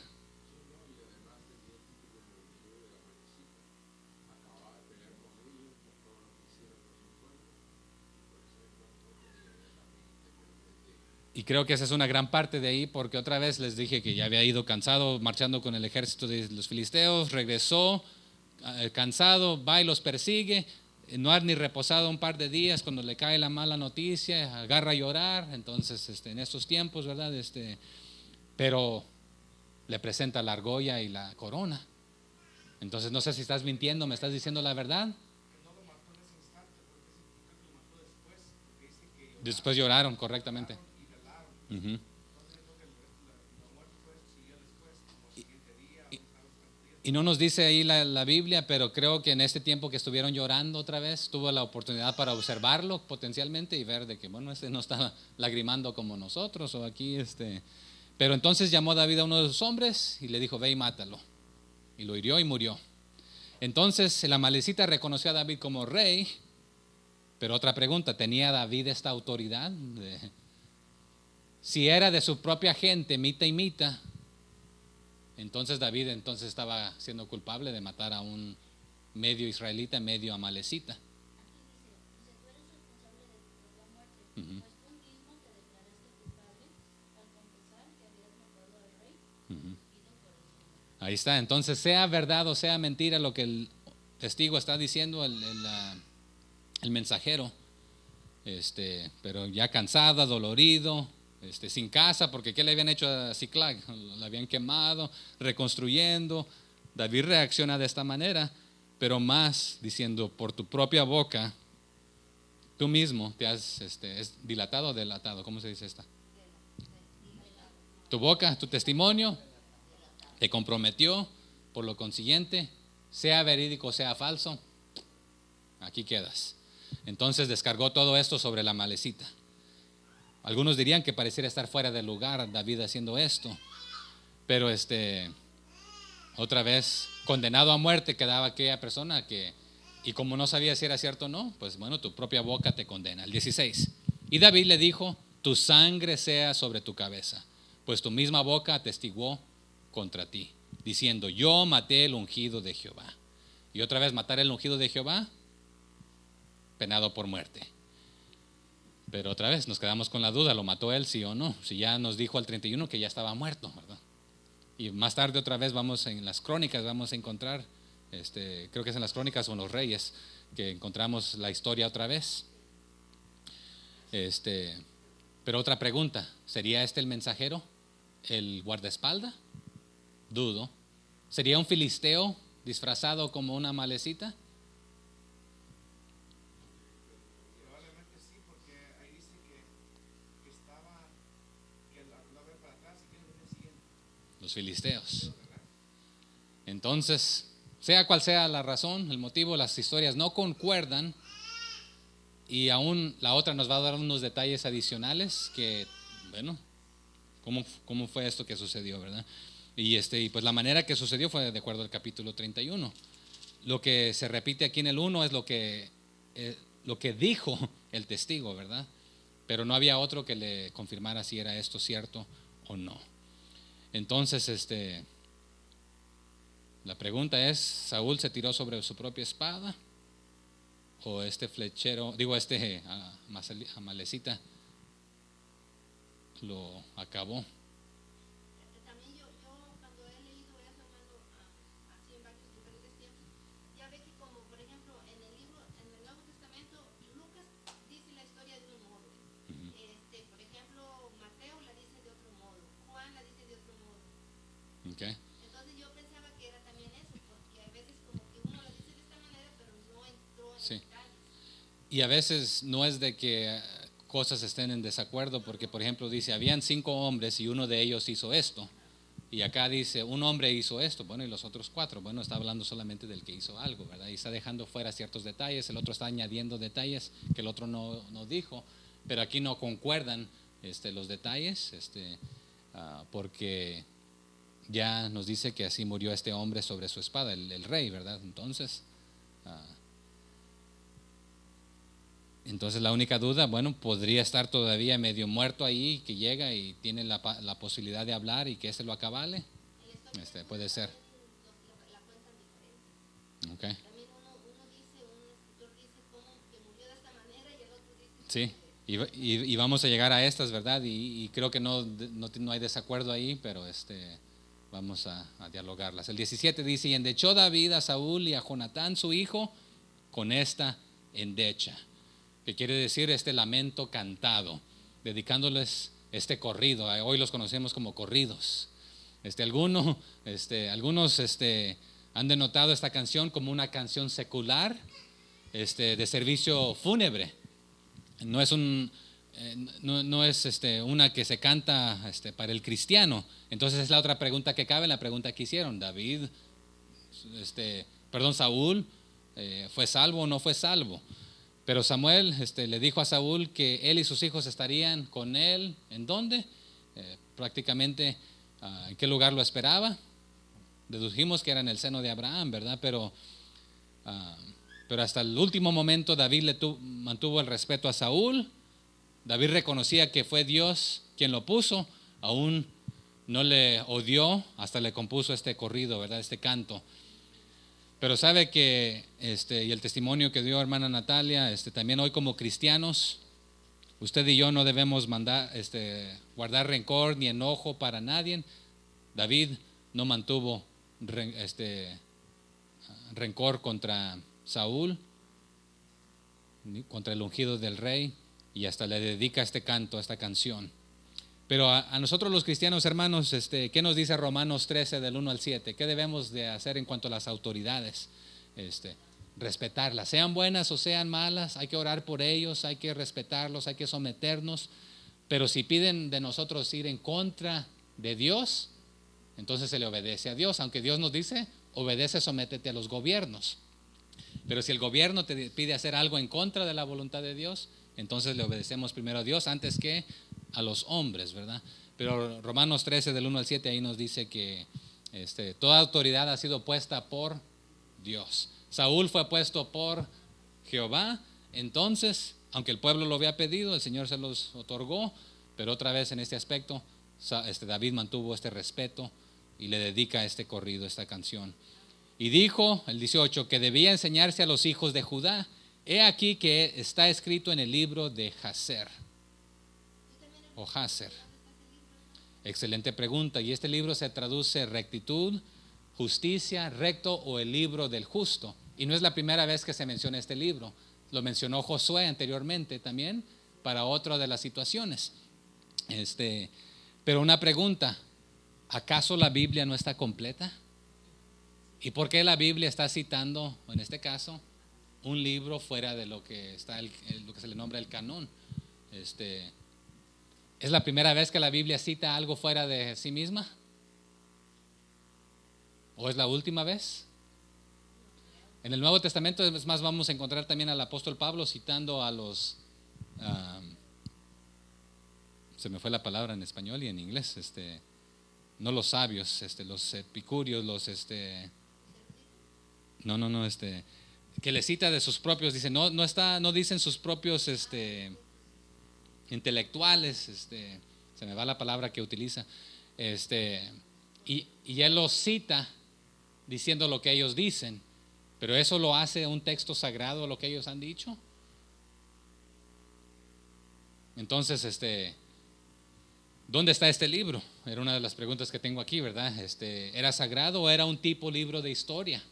Y creo que esa es una gran parte de ahí, porque otra vez les dije que ya había ido cansado marchando con el ejército de los filisteos, regresó cansado, va y los persigue, no ha ni reposado un par de días, cuando le cae la mala noticia, agarra a llorar. Entonces en estos tiempos, ¿verdad? Pero le presenta la argolla y la corona. Entonces no sé si estás mintiendo, me estás diciendo la verdad. Después lloraron, correctamente. Uh-huh. Y no nos dice ahí la Biblia, pero creo que en este tiempo que estuvieron llorando otra vez, tuvo la oportunidad para observarlo potencialmente y ver de que bueno, no está lagrimando como nosotros o aquí Pero entonces llamó David a uno de sus hombres y le dijo: ve y mátalo. Y lo hirió y murió. Entonces el amalecita reconoció a David como rey. Pero otra pregunta: ¿tenía David esta autoridad? Si era de su propia gente, mita y mita, entonces David estaba siendo culpable de matar a un medio israelita, medio amalecita. Uh-huh. Uh-huh. Ahí está. Entonces, sea verdad o sea mentira lo que el testigo está diciendo, el mensajero, pero ya cansado, dolorido, sin casa, porque ¿qué le habían hecho a Ziklag? La habían quemado, reconstruyendo. David reacciona de esta manera, pero más diciendo: por tu propia boca, tú mismo te has, ¿es dilatado o delatado? ¿Cómo se dice esta? Tu boca, tu testimonio, te comprometió, por lo consiguiente, sea verídico o sea falso, aquí quedas. Entonces descargó todo esto sobre la amalecita. Algunos dirían que pareciera estar fuera de lugar David haciendo esto, pero otra vez condenado a muerte quedaba aquella persona que, y como no sabía si era cierto o no, pues bueno, tu propia boca te condena. El 16, y David le dijo: tu sangre sea sobre tu cabeza, pues tu misma boca atestiguó contra ti, diciendo: yo maté el ungido de Jehová. Y otra vez, matar el ungido de Jehová, penado por muerte. Pero otra vez nos quedamos con la duda, ¿lo mató él, sí o no? Si ya nos dijo al 31 que ya estaba muerto, ¿verdad? Y más tarde otra vez vamos en las crónicas, vamos a encontrar, creo que es en las crónicas o en los reyes, que encontramos la historia otra vez. Pero otra pregunta, ¿sería este el mensajero? ¿El guardaespaldas? Dudo. ¿Sería un filisteo disfrazado como una malecita? Probablemente sí, porque ahí dice que estaba, que la ve para atrás y que le decía. Los filisteos. Entonces, sea cual sea la razón, el motivo, las historias no concuerdan, y aún la otra nos va a dar unos detalles adicionales que, bueno, ¿cómo fue esto que sucedió, verdad? Y pues la manera que sucedió fue de acuerdo al capítulo 31. Lo que se repite aquí en el 1 es lo que dijo el testigo, ¿verdad? Pero no había otro que le confirmara si era esto cierto o no. Entonces, la pregunta es, ¿Saúl se tiró sobre su propia espada? ¿O este flechero, amalecita lo acabó? También yo cuando he leído eso, hermano, así en varios diferentes tiempos, ya ve que como por ejemplo en el libro, en el Nuevo Testamento, Lucas dice la historia de un modo. Por ejemplo, Mateo la dice de otro modo, Juan la dice de otro modo. Okay. Entonces yo pensaba que era también eso, porque a veces como que uno la dice de esta manera, pero no entró en Sí. detalles. Y a veces no es de que cosas estén en desacuerdo, porque por ejemplo dice, habían 5 hombres y uno de ellos hizo esto. Y acá dice, un hombre hizo esto, bueno, y los otros 4, bueno, está hablando solamente del que hizo algo, ¿verdad? Y está dejando fuera ciertos detalles, el otro está añadiendo detalles que el otro no dijo, pero aquí no concuerdan los detalles, porque ya nos dice que así murió este hombre sobre su espada, el rey, ¿verdad? Entonces la única duda, bueno, podría estar todavía medio muerto ahí, que llega y tiene la posibilidad de hablar y que ese lo acabale. Puede ser. La cuentan diferente. Okay. También uno dice, un escritor dice cómo que murió de esta manera y el otro dice Sí, y vamos a llegar a estas, ¿verdad? Y creo que no hay desacuerdo ahí, pero vamos a dialogarlas. El 17 dice, y endechó David a Saúl y a Jonatán su hijo con esta endecha, que quiere decir este lamento cantado, dedicándoles este corrido. Hoy los conocemos como corridos. Algunos han denotado esta canción como una canción secular, de servicio fúnebre. No es una que se canta para el cristiano. Entonces es la otra pregunta que cabe, la pregunta que hicieron. Saúl, ¿fue salvo o no fue salvo? Pero Samuel le dijo a Saúl que él y sus hijos estarían con él. ¿En dónde? Prácticamente, ¿en qué lugar lo esperaba? Dedujimos que era en el seno de Abraham, ¿verdad? Pero hasta el último momento David mantuvo el respeto a Saúl. David reconocía que fue Dios quien lo puso, aún no le odió, hasta le compuso este corrido, ¿verdad? Este canto. Pero sabe que, y el testimonio que dio hermana Natalia, también hoy como cristianos, usted y yo no debemos guardar rencor ni enojo para nadie. David no mantuvo rencor contra Saúl, ni contra el ungido del rey, y hasta le dedica este canto, esta canción. Pero a nosotros los cristianos, hermanos, ¿qué nos dice Romanos 13 del 1 al 7? ¿Qué debemos de hacer en cuanto a las autoridades? Respetarlas, sean buenas o sean malas, hay que orar por ellos, hay que respetarlos, hay que someternos. Pero si piden de nosotros ir en contra de Dios, entonces se le obedece a Dios. Aunque Dios nos dice, obedece, sométete a los gobiernos. Pero si el gobierno te pide hacer algo en contra de la voluntad de Dios, entonces le obedecemos primero a Dios antes que a los hombres, ¿verdad? Pero Romanos 13 del 1 al 7 ahí nos dice que toda autoridad ha sido puesta por Dios. Saúl fue puesto por Jehová. Entonces, aunque el pueblo lo había pedido, el Señor se los otorgó. Pero otra vez en este aspecto, David mantuvo este respeto y le dedica este corrido, esta canción. Y dijo, el 18, que debía enseñarse a los hijos de Judá He aquí que está escrito en el libro de Jacer o Jacer. Excelente pregunta. Y este libro se traduce rectitud, justicia, recto o el libro del justo. Y no es la primera vez que se menciona este libro. Lo mencionó Josué anteriormente también para otra de las situaciones. Pero una pregunta, ¿acaso la Biblia no está completa? ¿Y por qué la Biblia está citando, en este caso, un libro fuera de lo que está lo que se le nombra el canón? ¿Es la primera vez que la Biblia cita algo fuera de sí misma? ¿O es la última vez? En el Nuevo Testamento, es más, vamos a encontrar también al apóstol Pablo citando a los se me fue la palabra en español y en inglés, no los sabios, los epicúreos, que le cita de sus propios, dice, no dicen sus propios intelectuales, se me va la palabra que utiliza, y él los cita diciendo lo que ellos dicen, pero eso lo hace un texto sagrado lo que ellos han dicho. Entonces, ¿dónde está este libro? Era una de las preguntas que tengo aquí, ¿verdad? ¿Era sagrado o era un tipo libro de historia?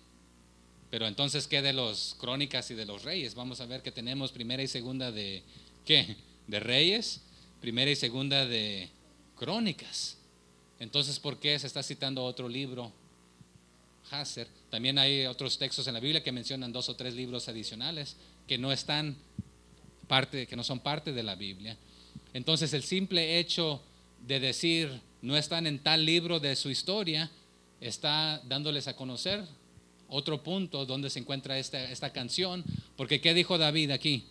Pero entonces, ¿qué de los Crónicas y de los Reyes? Vamos a ver que tenemos primera y segunda de ¿qué? De Reyes, primera y segunda de Crónicas. Entonces, ¿por qué se está citando otro libro? Jacer. También hay otros textos en la Biblia que mencionan 2 o 3 libros adicionales que no son parte de la Biblia. Entonces, el simple hecho de decir no están en tal libro de su historia está dándoles a conocer otro punto donde se encuentra esta canción, porque ¿qué dijo David aquí?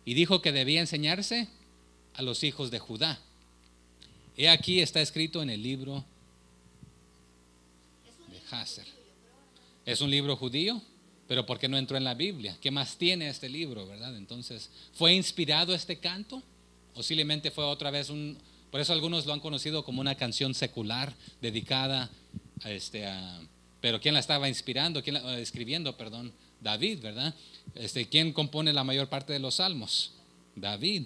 Y dijo que debía enseñarse a los hijos de Judá. He aquí está escrito en el libro de Jacer. Es un libro judío, pero ¿por qué no entró en la Biblia? ¿Qué más tiene este libro, verdad? Entonces, ¿fue inspirado este canto? ¿O simplemente fue otra vez por eso algunos lo han conocido como una canción secular dedicada a pero ¿quién la estaba inspirando? ¿Quién la escribiendo, perdón? David, ¿verdad? ¿Quién compone la mayor parte de los salmos? David.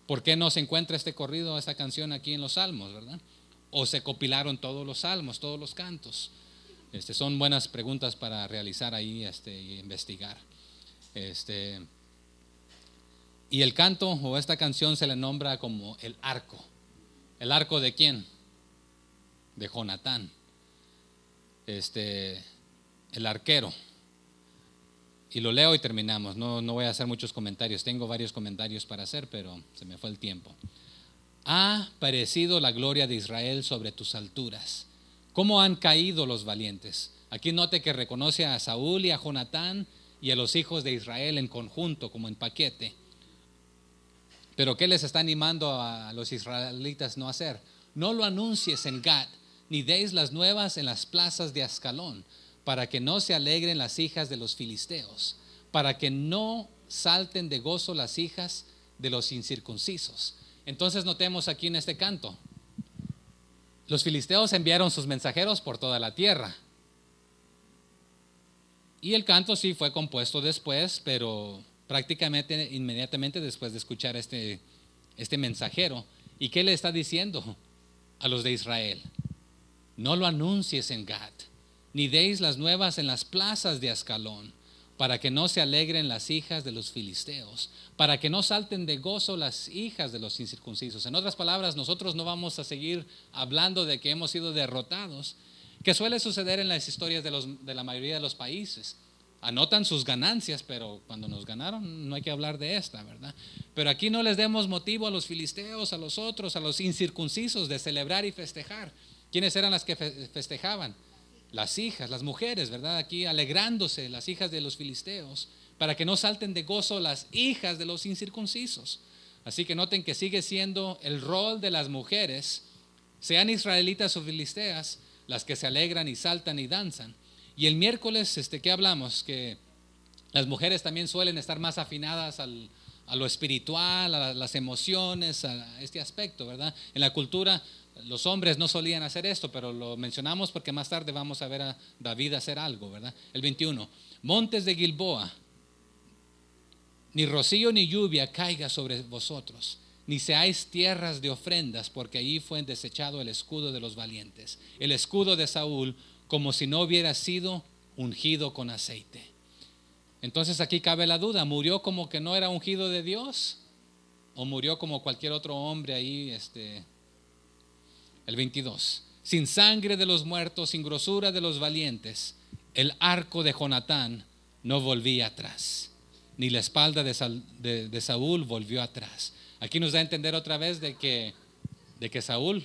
¿Por qué no se encuentra este corrido, esta canción aquí en los salmos, verdad? ¿O se copilaron todos los salmos, todos los cantos? Son buenas preguntas para realizar ahí y investigar. Y el canto o esta canción se le nombra como el arco. ¿El arco de quién? De Jonatán. El arquero. Y lo leo y terminamos. No voy a hacer muchos comentarios. Tengo varios comentarios para hacer, pero se me fue el tiempo. Ha parecido la gloria de Israel sobre tus alturas. ¿Cómo han caído los valientes? Aquí note que reconoce a Saúl y a Jonatán y a los hijos de Israel en conjunto, como en paquete. Pero ¿qué les está animando a los israelitas no hacer? No lo anuncies en Gad, ni deis las nuevas en las plazas de Ascalón, para que no se alegren las hijas de los filisteos, para que no salten de gozo las hijas de los incircuncisos. Entonces notemos aquí en este canto, los filisteos enviaron sus mensajeros por toda la tierra. Y el canto sí fue compuesto después, pero prácticamente inmediatamente después de escuchar este mensajero. ¿Y qué le está diciendo a los de Israel? No lo anuncies en Gad, ni deis las nuevas en las plazas de Ascalón, para que no se alegren las hijas de los filisteos, para que no salten de gozo las hijas de los incircuncisos. En otras palabras, nosotros no vamos a seguir hablando de que hemos sido derrotados, que suele suceder en las historias de la mayoría de los países. Anotan sus ganancias, pero cuando nos ganaron no hay que hablar de esta, ¿verdad? Pero aquí no les demos motivo a los filisteos, a los otros, a los incircuncisos de celebrar y festejar. ¿Quiénes eran las que festejaban? Las hijas, las mujeres, ¿verdad? Aquí alegrándose las hijas de los filisteos, para que no salten de gozo las hijas de los incircuncisos. Así que noten que sigue siendo el rol de las mujeres, sean israelitas o filisteas, las que se alegran y saltan y danzan. Y el miércoles, ¿qué hablamos? Que las mujeres también suelen estar más afinadas a lo espiritual, a las emociones, a este aspecto, ¿verdad? En la cultura, los hombres no solían hacer esto, pero lo mencionamos porque más tarde vamos a ver a David hacer algo, ¿verdad? El 21. Montes de Gilboa, ni rocío ni lluvia caiga sobre vosotros, ni seáis tierras de ofrendas, porque allí fue desechado el escudo de los valientes, el escudo de Saúl, como si no hubiera sido ungido con aceite. Entonces aquí cabe la duda, ¿murió como que no era ungido de Dios? ¿O murió como cualquier otro hombre ahí? El 22. Sin sangre de los muertos, sin grosura de los valientes, el arco de Jonatán no volvía atrás, ni la espalda de Saúl volvió atrás. Aquí nos da a entender otra vez de que Saúl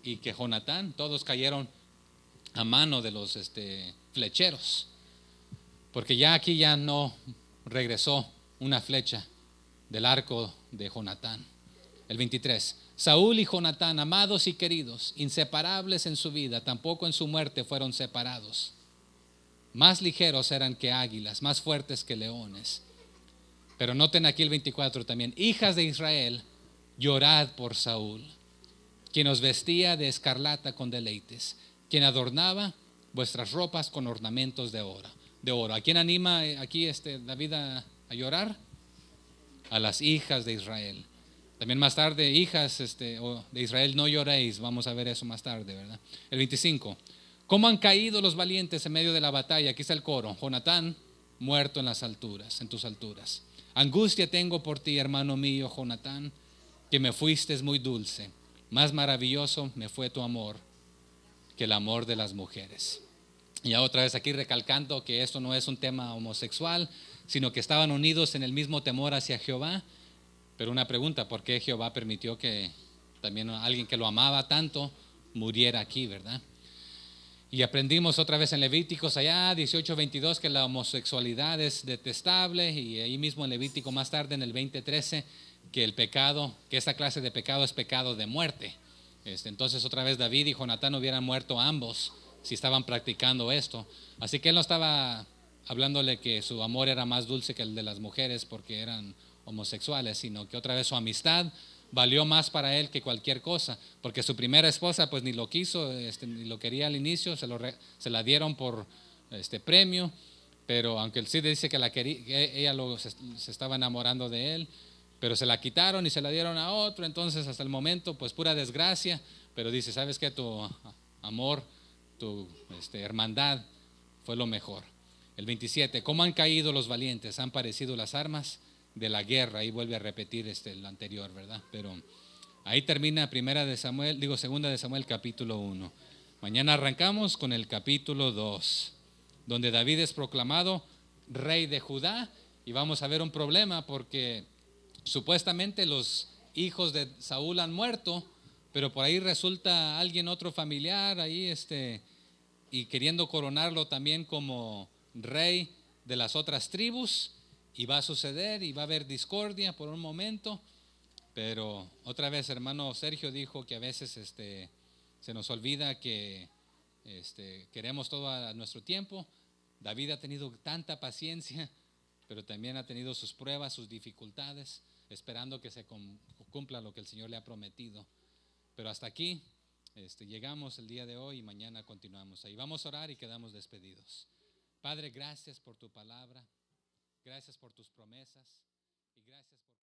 y que Jonatán todos cayeron a mano de los flecheros, porque ya aquí ya no regresó una flecha del arco de Jonatán. El 23. Saúl y Jonatán, amados y queridos, inseparables en su vida, tampoco en su muerte fueron separados. Más ligeros eran que águilas, más fuertes que leones. Pero noten aquí el 24 también. Hijas de Israel, llorad por Saúl, quien os vestía de escarlata con deleites, quien adornaba vuestras ropas con ornamentos de oro. ¿A quién anima aquí David a llorar? A las hijas de Israel. También más tarde, hijas de Israel, no lloréis. Vamos a ver eso más tarde, ¿verdad? El 25. ¿Cómo han caído los valientes en medio de la batalla? Aquí está el coro. Jonatán, muerto en las alturas, en tus alturas. Angustia tengo por ti, hermano mío, Jonatán, que me fuiste muy dulce. Más maravilloso me fue tu amor que el amor de las mujeres. Y otra vez aquí recalcando que esto no es un tema homosexual, sino que estaban unidos en el mismo temor hacia Jehová. Pero una pregunta, ¿por qué Jehová permitió que también alguien que lo amaba tanto muriera aquí, verdad? Y aprendimos otra vez en Levíticos allá 18:22 que la homosexualidad es detestable, y ahí mismo en Levítico más tarde en el 20:13 que el pecado, que esta clase de pecado es pecado de muerte. Entonces otra vez David y Jonatán hubieran muerto ambos si estaban practicando esto. Así que él no estaba hablándole que su amor era más dulce que el de las mujeres porque eran homosexuales, sino que otra vez su amistad valió más para él que cualquier cosa, porque su primera esposa pues ni lo quiso, ni lo quería al inicio, se la dieron por premio, pero aunque él sí dice que la quería, que ella se estaba enamorando de él, pero se la quitaron y se la dieron a otro. Entonces hasta el momento pues pura desgracia, pero dice, ¿sabes qué? Tu amor, tu hermandad fue lo mejor. El 27, ¿cómo han caído los valientes? Han parecido las armas de la guerra. Ahí vuelve a repetir lo anterior, ¿verdad? Pero ahí termina segunda de Samuel capítulo 1. Mañana arrancamos con el capítulo 2, donde David es proclamado rey de Judá, y vamos a ver un problema porque supuestamente los hijos de Saúl han muerto, pero por ahí resulta alguien, otro familiar ahí y queriendo coronarlo también como rey de las otras tribus. Y va a suceder y va a haber discordia por un momento, pero otra vez hermano Sergio dijo que a veces se nos olvida que queremos todo a nuestro tiempo. David ha tenido tanta paciencia, pero también ha tenido sus pruebas, sus dificultades, esperando que se cumpla lo que el Señor le ha prometido. Pero hasta aquí llegamos el día de hoy, y mañana continuamos. Ahí vamos a orar y quedamos despedidos. Padre, gracias por tu palabra. Gracias por tus promesas y gracias por